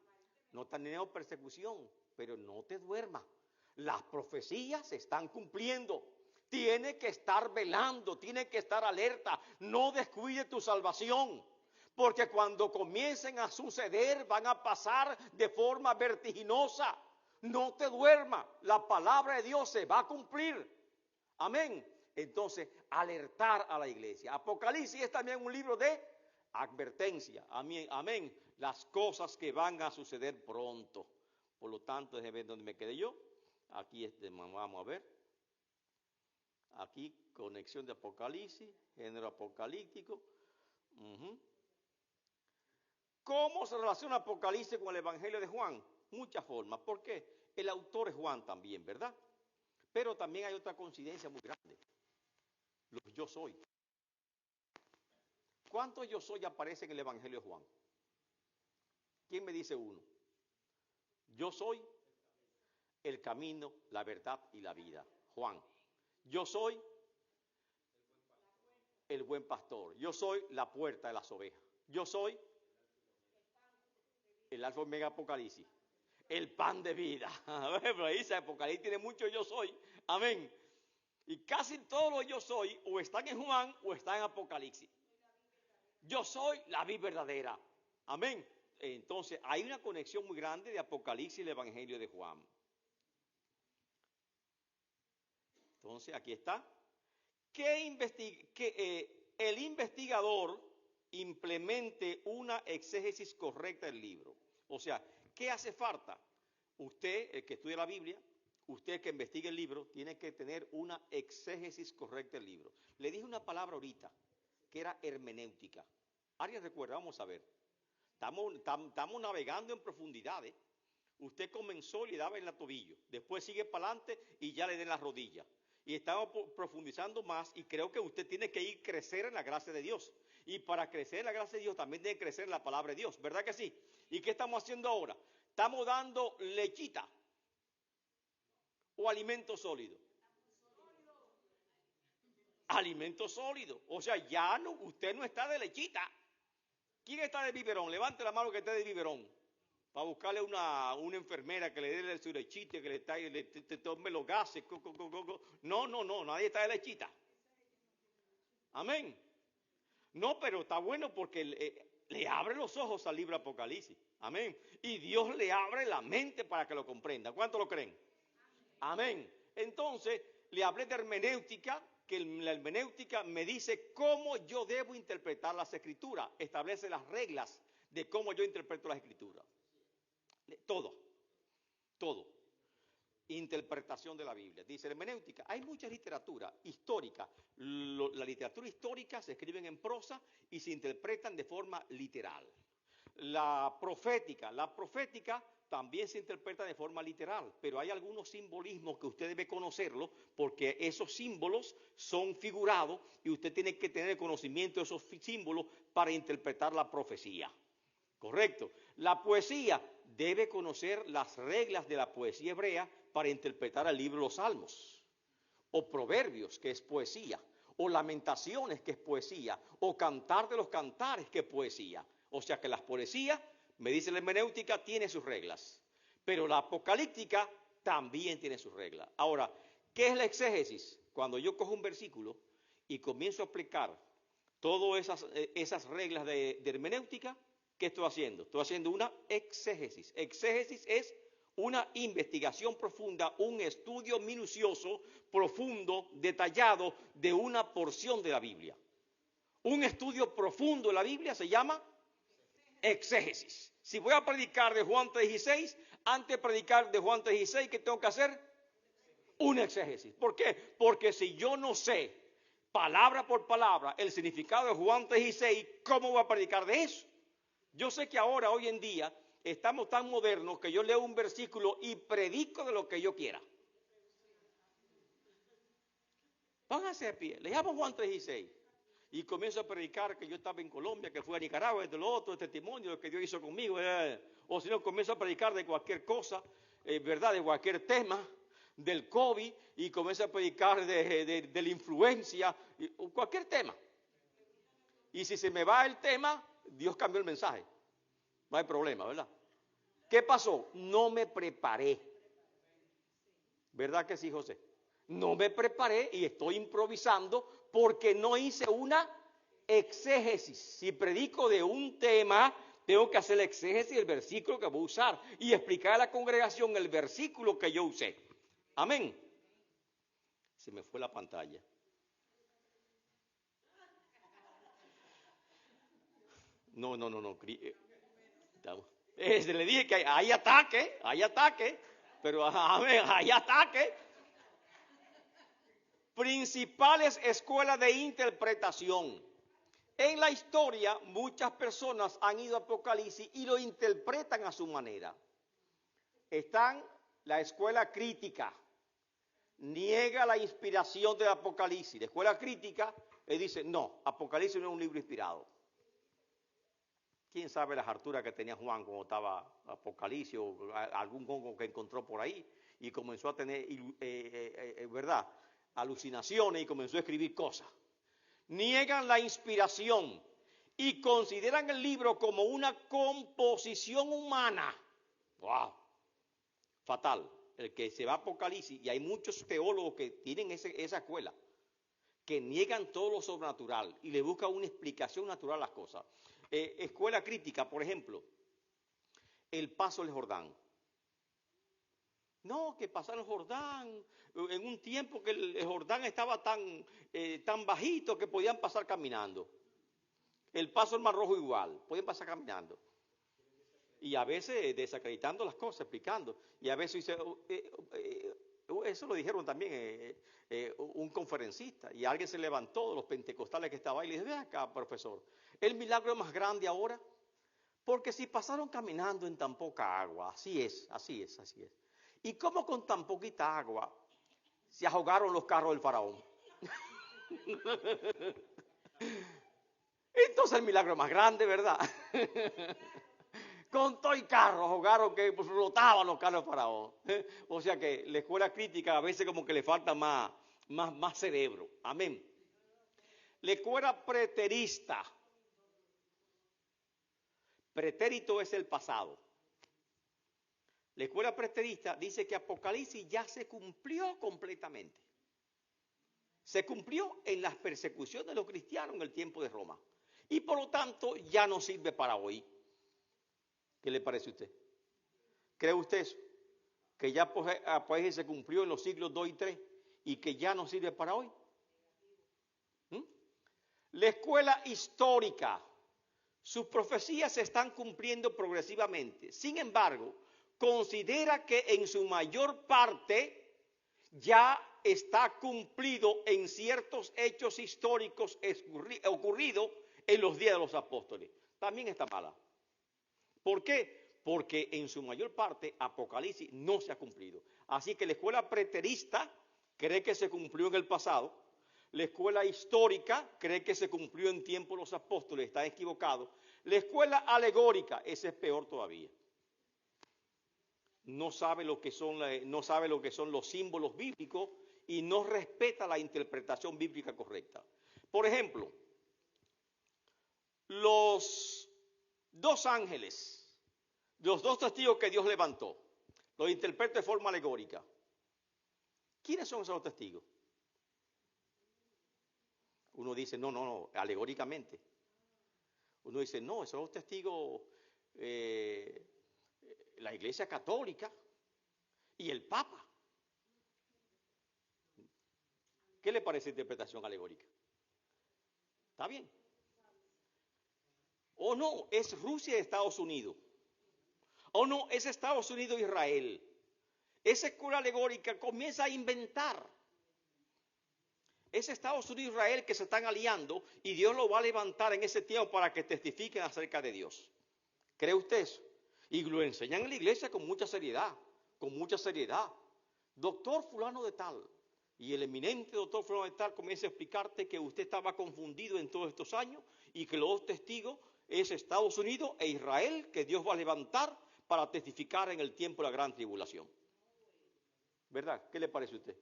No tenemos persecución, pero no te duermas. Las profecías se están cumpliendo. Tiene que estar velando, tiene que estar alerta. No descuide tu salvación. Porque cuando comiencen a suceder, van a pasar de forma vertiginosa. No te duermas. La palabra de Dios se va a cumplir. Amén. Entonces, alertar a la iglesia. Apocalipsis es también un libro de advertencia. Amén. Amén. Las cosas que van a suceder pronto. Por lo tanto, déjeme ver dónde me quedé yo. Aquí vamos a ver. Aquí, conexión de Apocalipsis, género apocalíptico. ¿Cómo se relaciona Apocalipsis con el Evangelio de Juan? Muchas formas. ¿Por qué? El autor es Juan también, ¿verdad? Pero también hay otra coincidencia muy grande. Los yo soy. ¿Cuántos yo soy aparecen en el Evangelio de Juan? ¿Quién me dice uno? Yo soy el camino, la verdad y la vida. Juan. Yo soy el buen pastor. Yo soy la puerta de las ovejas. Yo soy el alfa y omega Apocalipsis. El pan de vida. Pero ahí dice Apocalipsis tiene mucho yo soy. Amén. Y casi todos los yo soy o están en Juan o están en Apocalipsis. Yo soy la vida verdadera. Amén. Entonces hay una conexión muy grande de Apocalipsis y el Evangelio de Juan. Entonces aquí está. Que el investigador implemente una exégesis correcta del libro. O sea, ¿qué hace falta? Usted, el que estudia la Biblia, usted que investiga el libro, tiene que tener una exégesis correcta del libro. Le dije una palabra ahorita, que era hermenéutica. ¿Alguien recuerda? Vamos a ver. Estamos navegando en profundidades. Usted comenzó y le daba en la tobillo. Después sigue para adelante y ya le den las rodillas. Y estamos profundizando más y creo que usted tiene que ir crecer en la gracia de Dios. Y para crecer en la gracia de Dios también tiene que crecer en la palabra de Dios. ¿Verdad que sí? ¿Y qué estamos haciendo ahora? ¿Estamos dando lechita o alimento sólido? Alimento sólido. O sea, ya no, usted no está de lechita. ¿Quién está de biberón? Levante la mano que esté de biberón. Para buscarle una enfermera que le dé su lechita, que le tome los gases. No, nadie está de lechita. Amén. No, pero está bueno porque le abre los ojos al libro Apocalipsis. Amén. Y Dios le abre la mente para que lo comprenda. ¿Cuántos lo creen? Amén. Entonces, le hablé de hermenéutica, que la hermenéutica me dice cómo yo debo interpretar las escrituras. Establece las reglas de cómo yo interpreto las escrituras. Todo. Interpretación de la Biblia. Dice hermenéutica. Hay mucha literatura histórica. La literatura histórica se escriben en prosa y se interpretan de forma literal. La profética también se interpreta de forma literal, pero hay algunos simbolismos que usted debe conocerlo porque esos símbolos son figurados y usted tiene que tener conocimiento de esos símbolos para interpretar la profecía. ¿Correcto? La poesía debe conocer las reglas de la poesía hebrea para interpretar el libro de los Salmos, o Proverbios, que es poesía, o Lamentaciones, que es poesía, o Cantar de los Cantares, que es poesía. O sea que las poesías, me dice la hermenéutica, tiene sus reglas, pero la apocalíptica también tiene sus reglas. Ahora, ¿qué es la exégesis? Cuando yo cojo un versículo y comienzo a explicar todas esas reglas de hermenéutica, ¿qué estoy haciendo? Estoy haciendo una exégesis. Exégesis es una investigación profunda, un estudio minucioso, profundo, detallado de una porción de la Biblia. Un estudio profundo de la Biblia se llama exégesis. Si voy a predicar de Juan 3:16, antes de predicar de Juan 3:16, ¿qué tengo que hacer? Un exégesis. ¿Por qué? Porque si yo no sé palabra por palabra el significado de Juan 3:16, ¿cómo voy a predicar de eso? Yo sé que ahora, hoy en día, estamos tan modernos que yo leo un versículo y predico de lo que yo quiera. Pónganse de pie, leamos Juan 3:16. Y comienzo a predicar que yo estaba en Colombia, que fui a Nicaragua, esto, lo otro, el testimonio, lo que Dios hizo conmigo. O si no, comienzo a predicar de cualquier cosa, ¿verdad? De cualquier tema, del COVID, y comienzo a predicar de la influencia, cualquier tema. Y si se me va el tema, Dios cambió el mensaje. No hay problema, ¿verdad? ¿Qué pasó? No me preparé. ¿Verdad que sí, José? No me preparé y estoy improvisando porque no hice una exégesis. Si predico de un tema, tengo que hacer la exégesis del versículo que voy a usar y explicar a la congregación el versículo que yo usé. Amén. Se me fue la pantalla. No. Le dije que hay ataque, pero amén, hay ataque. Principales escuelas de interpretación. En la historia, muchas personas han ido a Apocalipsis y lo interpretan a su manera. Están la escuela crítica, niega la inspiración del Apocalipsis. La escuela crítica dice, no, Apocalipsis no es un libro inspirado. ¿Quién sabe las harturas que tenía Juan cuando estaba Apocalipsis o algún hongo que encontró por ahí y comenzó a tener, ¿verdad?, alucinaciones y comenzó a escribir cosas. Niegan la inspiración y consideran el libro como una composición humana. ¡Wow! Fatal. El que se va a Apocalipsis, y hay muchos teólogos que tienen esa escuela, que niegan todo lo sobrenatural y le buscan una explicación natural a las cosas. Escuela crítica, por ejemplo, el paso del Jordán. No, que pasaron el Jordán en un tiempo que el Jordán estaba tan bajito que podían pasar caminando. El paso del Mar Rojo igual, podían pasar caminando. Y a veces desacreditando las cosas, explicando. Y a veces dice, eso lo dijeron también un conferencista. Y alguien se levantó de los pentecostales que estaba ahí y le dijo, ven acá, profesor, ¿el milagro es más grande ahora? Porque si pasaron caminando en tan poca agua, así es. ¿Y cómo con tan poquita agua se ahogaron los carros del faraón? Entonces el milagro es más grande, ¿verdad? Con todo y carros ahogaron que flotaban los carros del faraón. O sea que la escuela crítica a veces como que le falta más cerebro. Amén. La escuela preterista. Pretérito es el pasado. La escuela preterista dice que Apocalipsis ya se cumplió completamente. Se cumplió en las persecuciones de los cristianos en el tiempo de Roma. Y por lo tanto ya no sirve para hoy. ¿Qué le parece a usted? ¿Cree usted eso? Que ya Apocalipsis se cumplió en los siglos 2 y 3 y que ya no sirve para hoy. La escuela histórica. Sus profecías se están cumpliendo progresivamente. Sin embargo, considera que en su mayor parte ya está cumplido en ciertos hechos históricos ocurridos en los días de los apóstoles. También está mala. ¿Por qué? Porque en su mayor parte Apocalipsis no se ha cumplido. Así que la escuela preterista cree que se cumplió en el pasado. La escuela histórica cree que se cumplió en tiempo de los apóstoles, está equivocado. La escuela alegórica, esa es peor todavía. No sabe lo que son los símbolos bíblicos y no respeta la interpretación bíblica correcta. Por ejemplo, los dos ángeles, los dos testigos que Dios levantó, los interpreta de forma alegórica. ¿Quiénes son esos testigos? Uno dice, no, alegóricamente. Uno dice, no, esos son testigos, la Iglesia Católica, y el Papa. ¿Qué le parece interpretación alegórica? ¿Está bien? ¿O no? Es Rusia y Estados Unidos. ¿O no? Es Estados Unidos e Israel. Esa escuela alegórica comienza a inventar. Es Estados Unidos e Israel que se están aliando y Dios lo va a levantar en ese tiempo para que testifiquen acerca de Dios. ¿Cree usted eso? Y lo enseñan en la iglesia con mucha seriedad, con mucha seriedad. Doctor fulano de tal, y el eminente doctor fulano de tal comienza a explicarte que usted estaba confundido en todos estos años y que los dos testigos es Estados Unidos e Israel que Dios va a levantar para testificar en el tiempo de la gran tribulación. ¿Verdad? ¿Qué le parece a usted?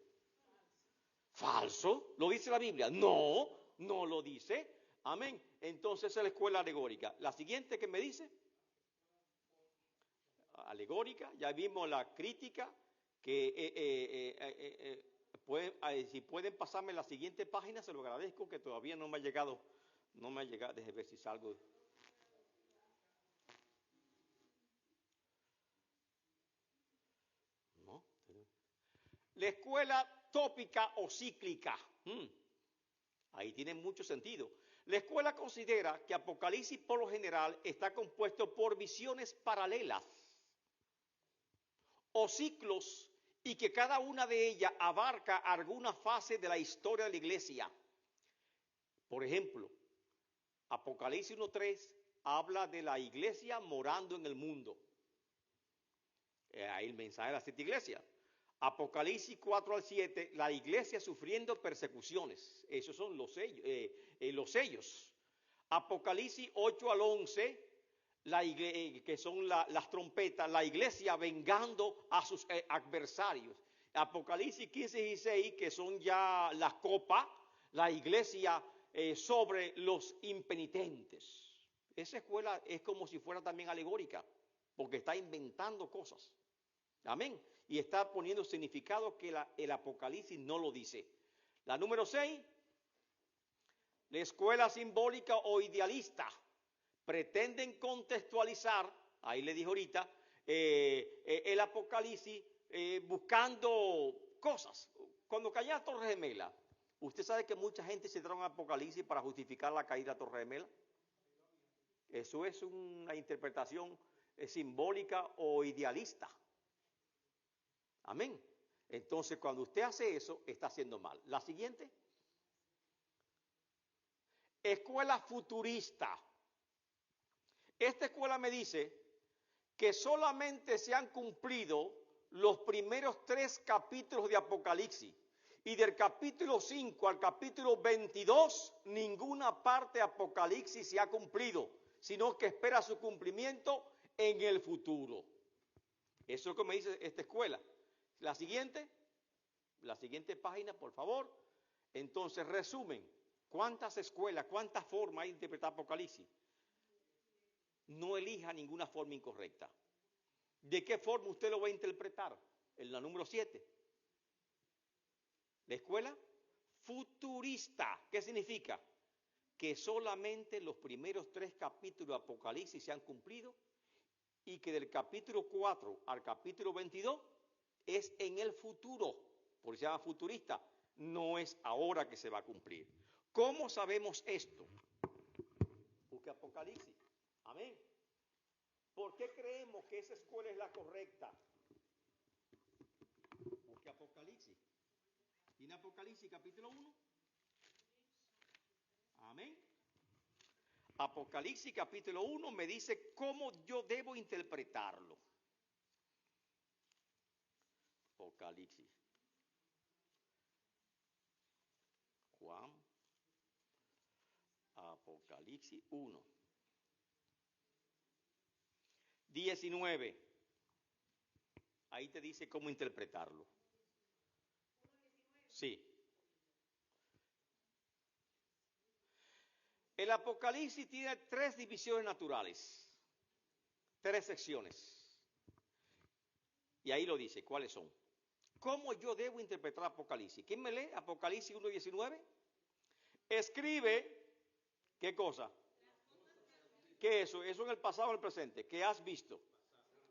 ¿Falso? ¿Lo dice la Biblia? No, no lo dice. Amén. Entonces esa es la escuela alegórica. La siguiente que me dice, alegórica, ya vimos la crítica, que si pueden pasarme la siguiente página, se lo agradezco, que todavía no me ha llegado, déjeme ver si salgo. No. La escuela tópica o cíclica. Ahí tiene mucho sentido. La escuela considera que Apocalipsis por lo general está compuesto por visiones paralelas o ciclos y que cada una de ellas abarca alguna fase de la historia de la iglesia. Por ejemplo, Apocalipsis 1:3 habla de la iglesia morando en el mundo. Ahí el mensaje de las 7 iglesias. Apocalipsis 4-7, la iglesia sufriendo persecuciones. Esos son los sellos. Apocalipsis 8-11, que son las trompetas, la iglesia vengando a sus adversarios. Apocalipsis 15-16, que son ya las copas, la iglesia sobre los impenitentes. Esa escuela es como si fuera también alegórica, porque está inventando cosas. Amén. Y está poniendo significado que el Apocalipsis no lo dice. La número 6, la escuela simbólica o idealista. Pretenden contextualizar, ahí le dije ahorita, el Apocalipsis buscando cosas. Cuando cayó la Torre Gemela, ¿usted sabe que mucha gente se trae un Apocalipsis para justificar la caída de la Torre Gemela? Eso es una interpretación simbólica o idealista. Amén. Entonces, cuando usted hace eso, está haciendo mal. La siguiente. Escuela futurista. Esta escuela me dice que solamente se han cumplido los primeros 3 capítulos de Apocalipsis. Y del capítulo 5 al capítulo 22, ninguna parte de Apocalipsis se ha cumplido, sino que espera su cumplimiento en el futuro. Eso es lo que me dice esta escuela. La siguiente página, por favor. Entonces, resumen, ¿cuántas escuelas, cuántas formas hay de interpretar Apocalipsis? No elija ninguna forma incorrecta. ¿De qué forma usted lo va a interpretar? En la número 7. La escuela futurista. ¿Qué significa? Que solamente los primeros 3 capítulos de Apocalipsis se han cumplido y que del capítulo 4 al capítulo 22 es en el futuro, por eso se llama futurista, no es ahora que se va a cumplir. ¿Cómo sabemos esto? Busque Apocalipsis. Amén. ¿Por qué creemos que esa escuela es la correcta? Busque Apocalipsis. ¿Tiene Apocalipsis capítulo 1? Amén. Apocalipsis capítulo 1 me dice cómo yo debo interpretarlo. Apocalipsis. Juan. Apocalipsis 1. 19. Ahí te dice cómo interpretarlo. Sí. El Apocalipsis tiene 3 divisiones naturales, 3 secciones. Y ahí lo dice, ¿cuáles son? ¿Cómo yo debo interpretar Apocalipsis? ¿Quién me lee? Apocalipsis 1:19. Escribe, ¿qué cosa? ¿Qué es eso? Eso en el pasado o en el presente. ¿Qué has visto?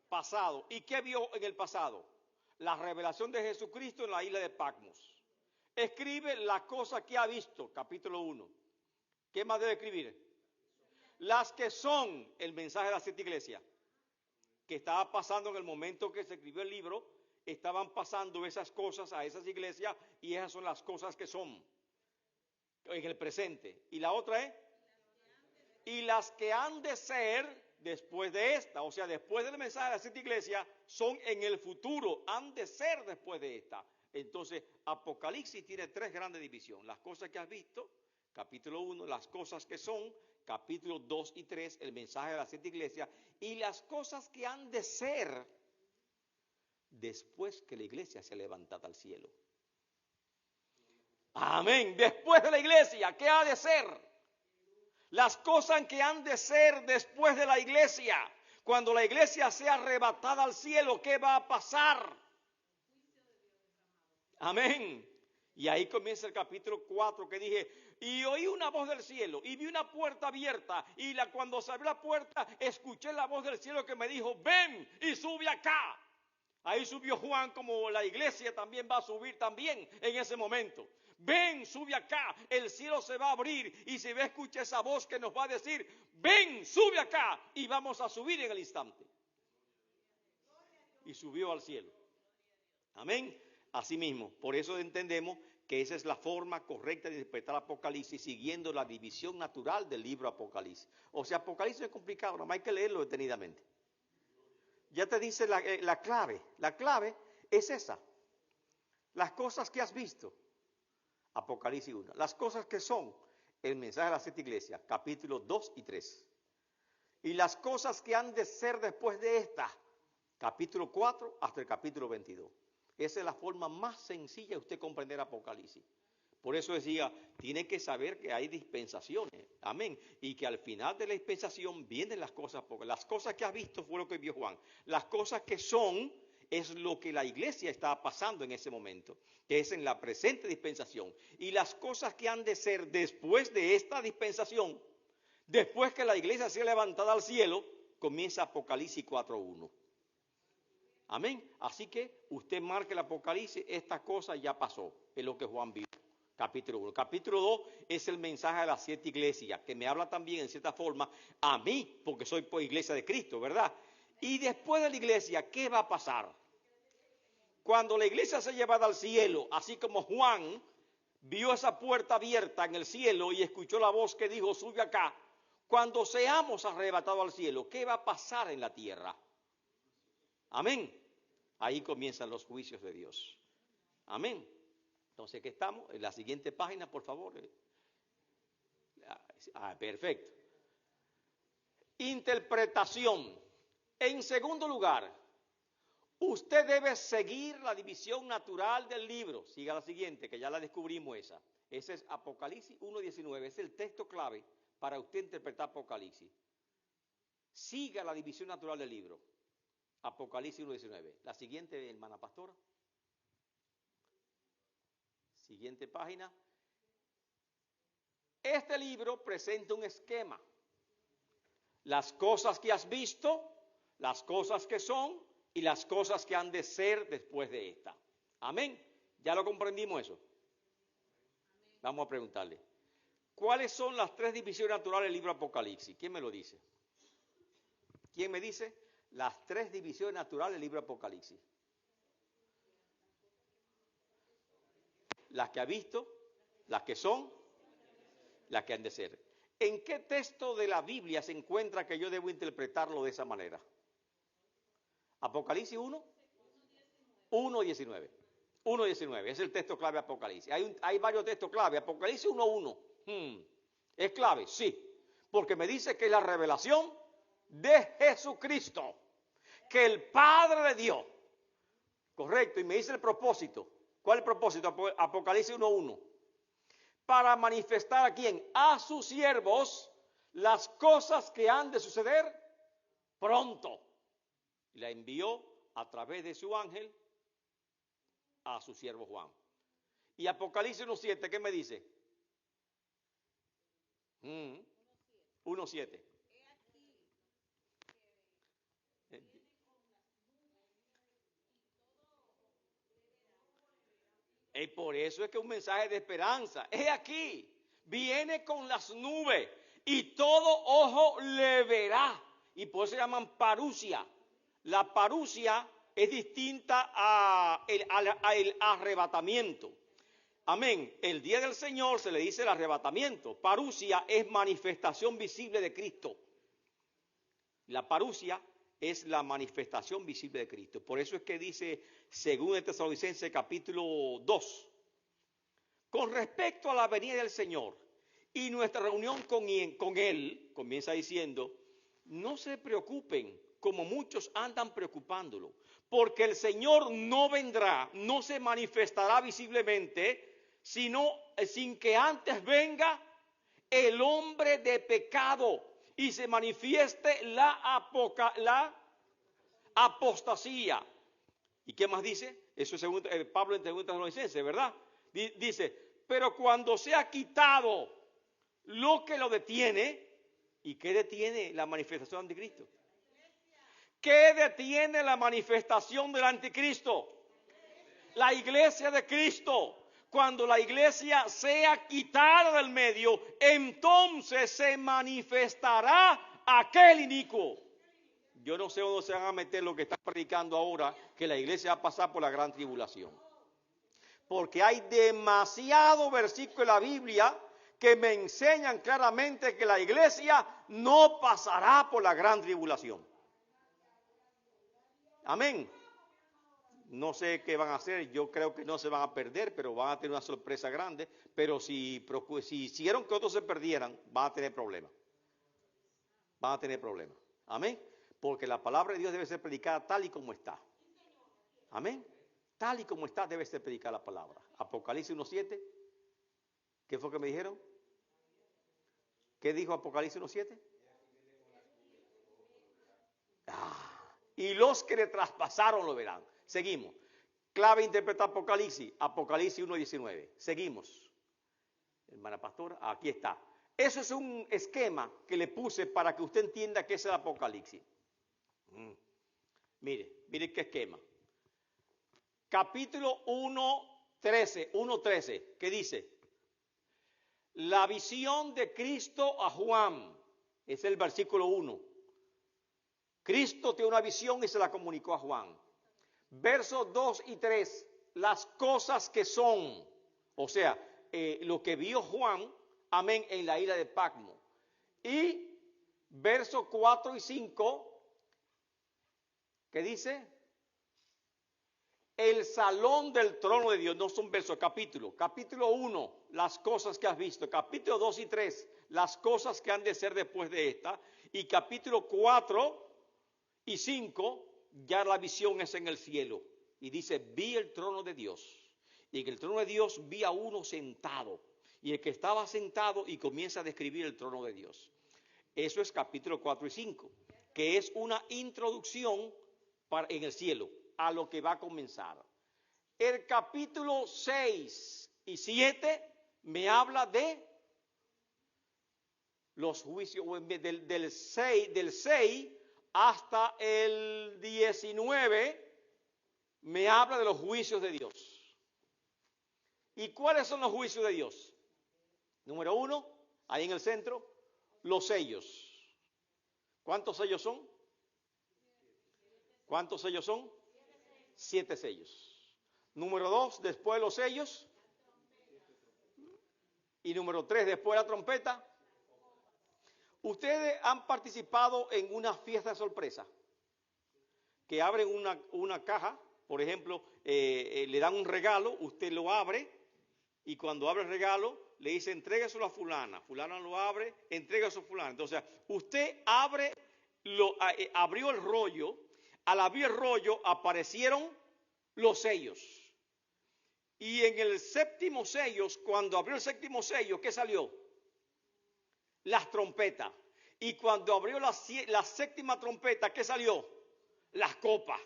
Pasado. ¿Y qué vio en el pasado? la revelación de Jesucristo en la isla de Patmos. Escribe las cosas que ha visto, capítulo 1. ¿Qué más debe escribir? Las que son el mensaje de las 7 iglesias. Que estaba pasando en el momento que se escribió el libro, estaban pasando esas cosas a esas iglesias y esas son las cosas que son en el presente. Y la otra es, y las que han de ser después de esta, o sea, después del mensaje de las 7 iglesias, son en el futuro, han de ser después de esta. Entonces, Apocalipsis tiene 3 grandes divisiones. Las cosas que has visto, capítulo 1, las cosas que son, capítulo 2 y 3, el mensaje de las 7 iglesias, y las cosas que han de ser después que la iglesia sea levantada al cielo. Amén. Después de la iglesia, ¿qué ha de ser? Las cosas que han de ser después de la iglesia. Cuando la iglesia sea arrebatada al cielo, ¿qué va a pasar? Amén. Y ahí comienza el capítulo 4 que dije, y oí una voz del cielo, y vi una puerta abierta, y cuando se abrió la puerta, escuché la voz del cielo que me dijo, ven y sube acá. Ahí subió Juan, como la iglesia también va a subir también en ese momento. Ven, sube acá, el cielo se va a abrir y se va a escuchar esa voz que nos va a decir, ven, sube acá y vamos a subir en el instante. Y subió al cielo. Amén. Así mismo, por eso entendemos que esa es la forma correcta de interpretar Apocalipsis siguiendo la división natural del libro Apocalipsis. O sea, Apocalipsis es complicado, no hay que leerlo detenidamente. Ya te dice la clave. La clave es esa. Las cosas que has visto. Apocalipsis 1. Las cosas que son el mensaje de las 7 iglesias. Capítulos 2 y 3. Y las cosas que han de ser después de esta. Capítulo 4 hasta el capítulo 22. Esa es la forma más sencilla de usted comprender Apocalipsis. Por eso decía, tiene que saber que hay dispensaciones, amén, y que al final de la dispensación vienen las cosas, porque las cosas que has visto fue lo que vio Juan, las cosas que son es lo que la iglesia estaba pasando en ese momento, que es en la presente dispensación, y las cosas que han de ser después de esta dispensación, después que la iglesia sea levantada al cielo, comienza Apocalipsis 4:1. Amén. Así que usted marque el Apocalipsis, esta cosa ya pasó, es lo que Juan vio. Capítulo 1. Capítulo 2 es el mensaje de las 7 iglesias, que me habla también en cierta forma a mí, porque soy iglesia de Cristo, ¿verdad? Y después de la iglesia, ¿qué va a pasar? Cuando la iglesia sea llevada al cielo, así como Juan vio esa puerta abierta en el cielo y escuchó la voz que dijo, sube acá, cuando seamos arrebatados al cielo, ¿qué va a pasar en la tierra? Amén. Ahí comienzan los juicios de Dios. Amén. Entonces, ¿qué estamos? En la siguiente página, por favor. Perfecto. Interpretación. En segundo lugar, usted debe seguir la división natural del libro. Siga la siguiente, que ya la descubrimos esa. Ese es Apocalipsis 1:19. Es el texto clave para usted interpretar Apocalipsis. Siga la división natural del libro. Apocalipsis 1:19. La siguiente, hermana pastora. Siguiente página. Este libro presenta un esquema. Las cosas que has visto, las cosas que son y las cosas que han de ser después de esta. Amén. ¿Ya lo comprendimos eso? Vamos a preguntarle. ¿Cuáles son las 3 divisiones naturales del libro Apocalipsis? ¿Quién me lo dice? ¿Quién me dice? Las 3 divisiones naturales del libro Apocalipsis. Las que ha visto, las que son, las que han de ser. ¿En qué texto de la Biblia se encuentra que yo debo interpretarlo de esa manera? Apocalipsis 1:19. 1:19, es el texto clave de Apocalipsis. Hay varios textos clave. Apocalipsis 1:1. ¿Es clave? Sí. Porque me dice que es la revelación de Jesucristo. Que el Padre le dio. Correcto. Y me dice el propósito. ¿Cuál es el propósito? Apocalipsis 1:1. Para manifestar a quién? A sus siervos las cosas que han de suceder pronto. Y la envió a través de su ángel a su siervo Juan. Y Apocalipsis 1:7, ¿qué me dice? 1:7. Y por eso es que un mensaje de esperanza. Es aquí. Viene con las nubes y todo ojo le verá. Y por eso se llaman parusia. La parusia es distinta al arrebatamiento. Amén. El día del Señor se le dice el arrebatamiento. Parusia es manifestación visible de Cristo. La parusia es la manifestación visible de Cristo. Por eso es que dice, según el Tesalonicenses capítulo 2, con respecto a la venida del Señor y nuestra reunión con Él, comienza diciendo, no se preocupen como muchos andan preocupándolo, porque el Señor no vendrá, no se manifestará visiblemente, sino sin que antes venga el hombre de pecado y se manifieste la apostasía. ¿Y qué más dice? Eso es según Pablo en 2 Tesalonicenses, ¿verdad? Dice, pero cuando sea quitado lo que lo detiene, ¿y qué detiene la manifestación del anticristo? ¿Qué detiene la manifestación del anticristo? La iglesia de Cristo. Cuando la iglesia sea quitada del medio, entonces se manifestará aquel inicuo. Yo no sé dónde se van a meter lo que está predicando ahora, que la iglesia va a pasar por la gran tribulación. Porque hay demasiados versículos en la Biblia que me enseñan claramente que la iglesia no pasará por la gran tribulación. Amén. No sé qué van a hacer, yo creo que no se van a perder, pero van a tener una sorpresa grande. Pero si hicieron que otros se perdieran, van a tener problemas. Van a tener problemas. Amén. Porque la palabra de Dios debe ser predicada tal y como está. Amén. Tal y como está debe ser predicada la palabra. Apocalipsis 1:7. ¿Qué fue que me dijeron? ¿Qué dijo Apocalipsis 1:7? Y los que le traspasaron lo verán. Seguimos. Clave interpretar Apocalipsis. Apocalipsis 1:19. Seguimos. Hermana pastora, aquí está. Eso es un esquema que le puse para que usted entienda qué es el Apocalipsis. Mire qué esquema. Capítulo 1:13. ¿Qué dice? La visión de Cristo a Juan. Es el versículo 1. Cristo tiene una visión y se la comunicó a Juan. Versos 2 y 3, las cosas que son, o sea, lo que vio Juan, amén, en la isla de Patmos. Y versos 4 y 5, ¿qué dice? El salón del trono de Dios, no son versos, capítulo. Capítulo 1, las cosas que has visto. Capítulo 2 y 3, las cosas que han de ser después de esta. Y capítulo 4 y 5, ya la visión es en el cielo. Y dice, vi el trono de Dios. Y en el trono de Dios vi a uno sentado. Y el que estaba sentado y comienza a describir el trono de Dios. Eso es capítulo 4 y 5, que es una introducción en el cielo a lo que va a comenzar. El capítulo 6 y 7 me habla de los juicios, del 6 hasta el 19 me habla de los juicios de Dios. ¿Y cuáles son los juicios de Dios? Número 1, ahí en el centro, los sellos. ¿Cuántos sellos son? ¿Cuántos sellos son? 7 sellos. Número 2, después de los sellos. Y número 3, después de la trompeta. Ustedes han participado en una fiesta de sorpresa, que abren una caja, por ejemplo, le dan un regalo, usted lo abre, y cuando abre el regalo, le dice, entrégaselo a fulana. Fulana lo abre, entrégaselo a fulana. Entonces, usted abrió el rollo, al abrir el rollo aparecieron los sellos. Y en el séptimo sello, cuando abrió el séptimo sello, ¿qué salió? Las trompetas. Y cuando abrió la séptima trompeta, ¿qué salió? Las copas.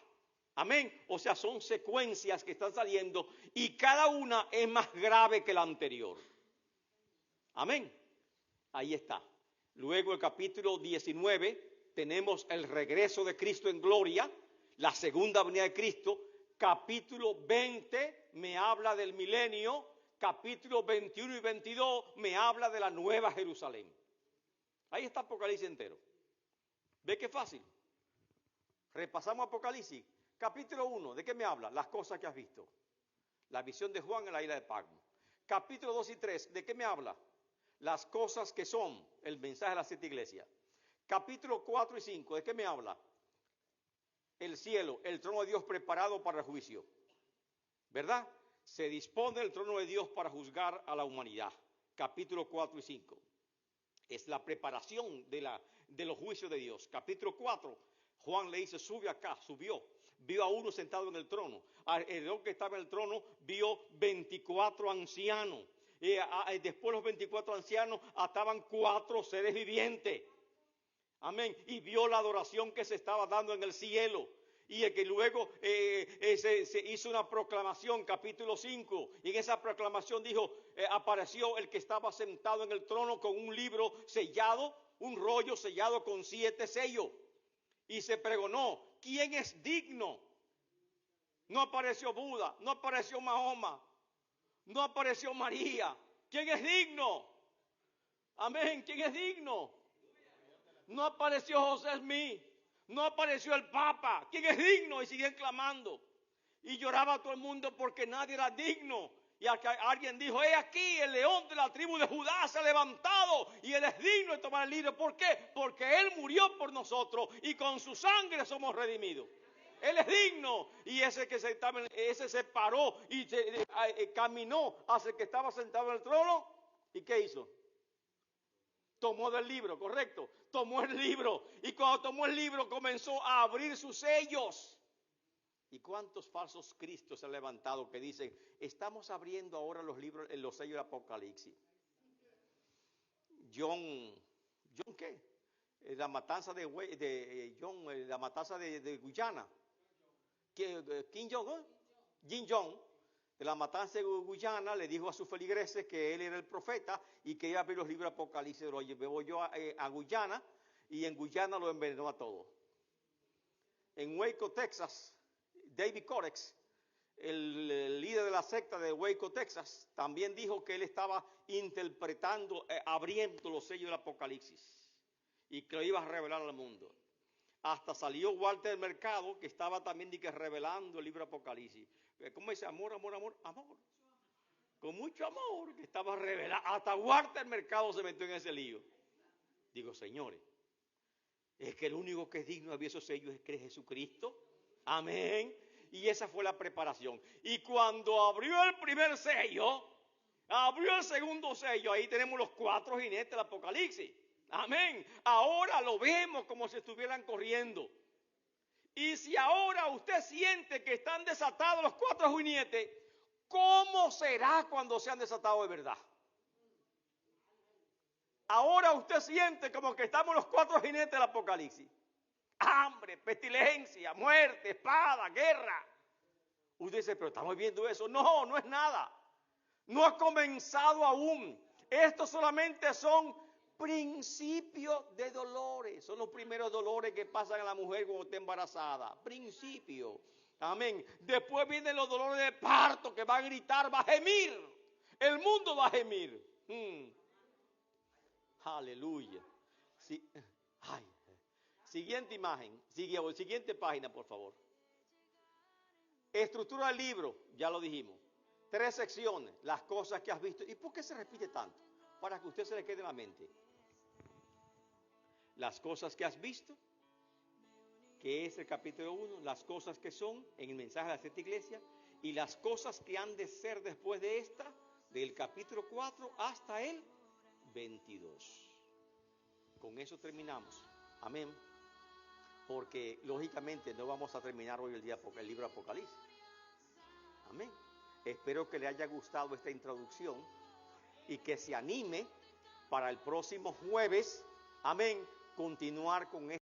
Amén. O sea, son secuencias que están saliendo y cada una es más grave que la anterior. Amén. Ahí está. Luego el capítulo 19 tenemos el regreso de Cristo en gloria, la segunda venida de Cristo, Capítulo 20 me habla del milenio. Capítulo 21 y 22 me habla de la nueva Jerusalén. Ahí está Apocalipsis entero. ¿Ve qué fácil? Repasamos Apocalipsis. Capítulo 1, ¿de qué me habla? Las cosas que has visto. La visión de Juan en la isla de Patmos. Capítulo 2 y 3, ¿de qué me habla? Las cosas que son, el mensaje de las 7 iglesias. Capítulo 4 y 5, ¿de qué me habla? El cielo, el trono de Dios preparado para el juicio. ¿Verdad? Se dispone el trono de Dios para juzgar a la humanidad. Capítulo 4 y 5. Es la preparación de los juicios de Dios. Capítulo 4, Juan le dice, sube acá, subió. Vio a uno sentado en el trono. El que estaba en el trono vio 24 ancianos. Después los 24 ancianos estaban 4 seres vivientes. Amén. Y vio la adoración que se estaba dando en el cielo. Y que luego se hizo una proclamación, capítulo 5. Y en esa proclamación dijo, apareció el que estaba sentado en el trono con un libro sellado, un rollo sellado con 7 sellos. Y se pregonó, ¿quién es digno? No apareció Buda, no apareció Mahoma, no apareció María. ¿Quién es digno? Amén, ¿quién es digno? No apareció José Smith, no apareció el Papa. ¿Quién es digno? Y siguen clamando. Y lloraba todo el mundo porque nadie era digno. Y alguien dijo, he aquí el león de la tribu de Judá se ha levantado y él es digno de tomar el libro. ¿Por qué? Porque él murió por nosotros y con su sangre somos redimidos. Él es digno. Y ese se paró y caminó hacia el que estaba sentado en el trono. ¿Y qué hizo? Tomó del libro, correcto. Tomó el libro. Y cuando tomó el libro comenzó a abrir sus sellos. ¿Y cuántos falsos cristos se han levantado que dicen, estamos abriendo ahora los libros, los sellos de Apocalipsis? John ¿qué? La matanza de la matanza de Guyana. Kim Jong-un, Jin Jong, de la matanza de Guyana, le dijo a sus feligreses que él era el profeta y que iba a abrir los libros de Apocalipsis. Lo llevó yo a Guyana y en Guyana lo envenenó a todos. En Waco, Texas, David Korex, el líder de la secta de Waco, Texas, también dijo que él estaba interpretando, abriendo los sellos del Apocalipsis y que lo iba a revelar al mundo. Hasta salió Walter Mercado, que estaba también revelando el libro Apocalipsis. ¿Cómo dice? Amor, amor, amor, amor. Con mucho amor, que estaba revelando. Hasta Walter Mercado se metió en ese lío. Digo, señores, es que el único que es digno de abrir esos sellos es que es Jesucristo. Amén. Y esa fue la preparación. Y cuando abrió el primer sello, abrió el segundo sello, ahí tenemos los 4 jinetes del Apocalipsis. Amén. Ahora lo vemos como si estuvieran corriendo. Y si ahora usted siente que están desatados los 4 jinetes, ¿cómo será cuando sean desatados de verdad? Ahora usted siente como que estamos los 4 jinetes del Apocalipsis. Hambre, pestilencia, muerte, espada, guerra. Usted dice, pero estamos viendo eso. No, no es nada. No ha comenzado aún. Estos solamente son principios de dolores. Son los primeros dolores que pasan a la mujer cuando está embarazada. Principio. Amén. Después vienen los dolores de parto que va a gritar, va a gemir. El mundo va a gemir. Aleluya. Sí. Ay. Siguiente imagen. Siguiente página, por favor. Estructura del libro, ya lo dijimos. 3 secciones, las cosas que has visto. ¿Y por qué se repite tanto? Para que usted se le quede en la mente. Las cosas que has visto, que es el capítulo 1, las cosas que son en el mensaje de la 7 iglesia, y las cosas que han de ser después de esta, del capítulo 4 hasta el 22. Con eso terminamos. Amén. Porque lógicamente no vamos a terminar hoy el libro de Apocalipsis. Amén. Espero que le haya gustado esta introducción y que se anime para el próximo jueves, amén, continuar con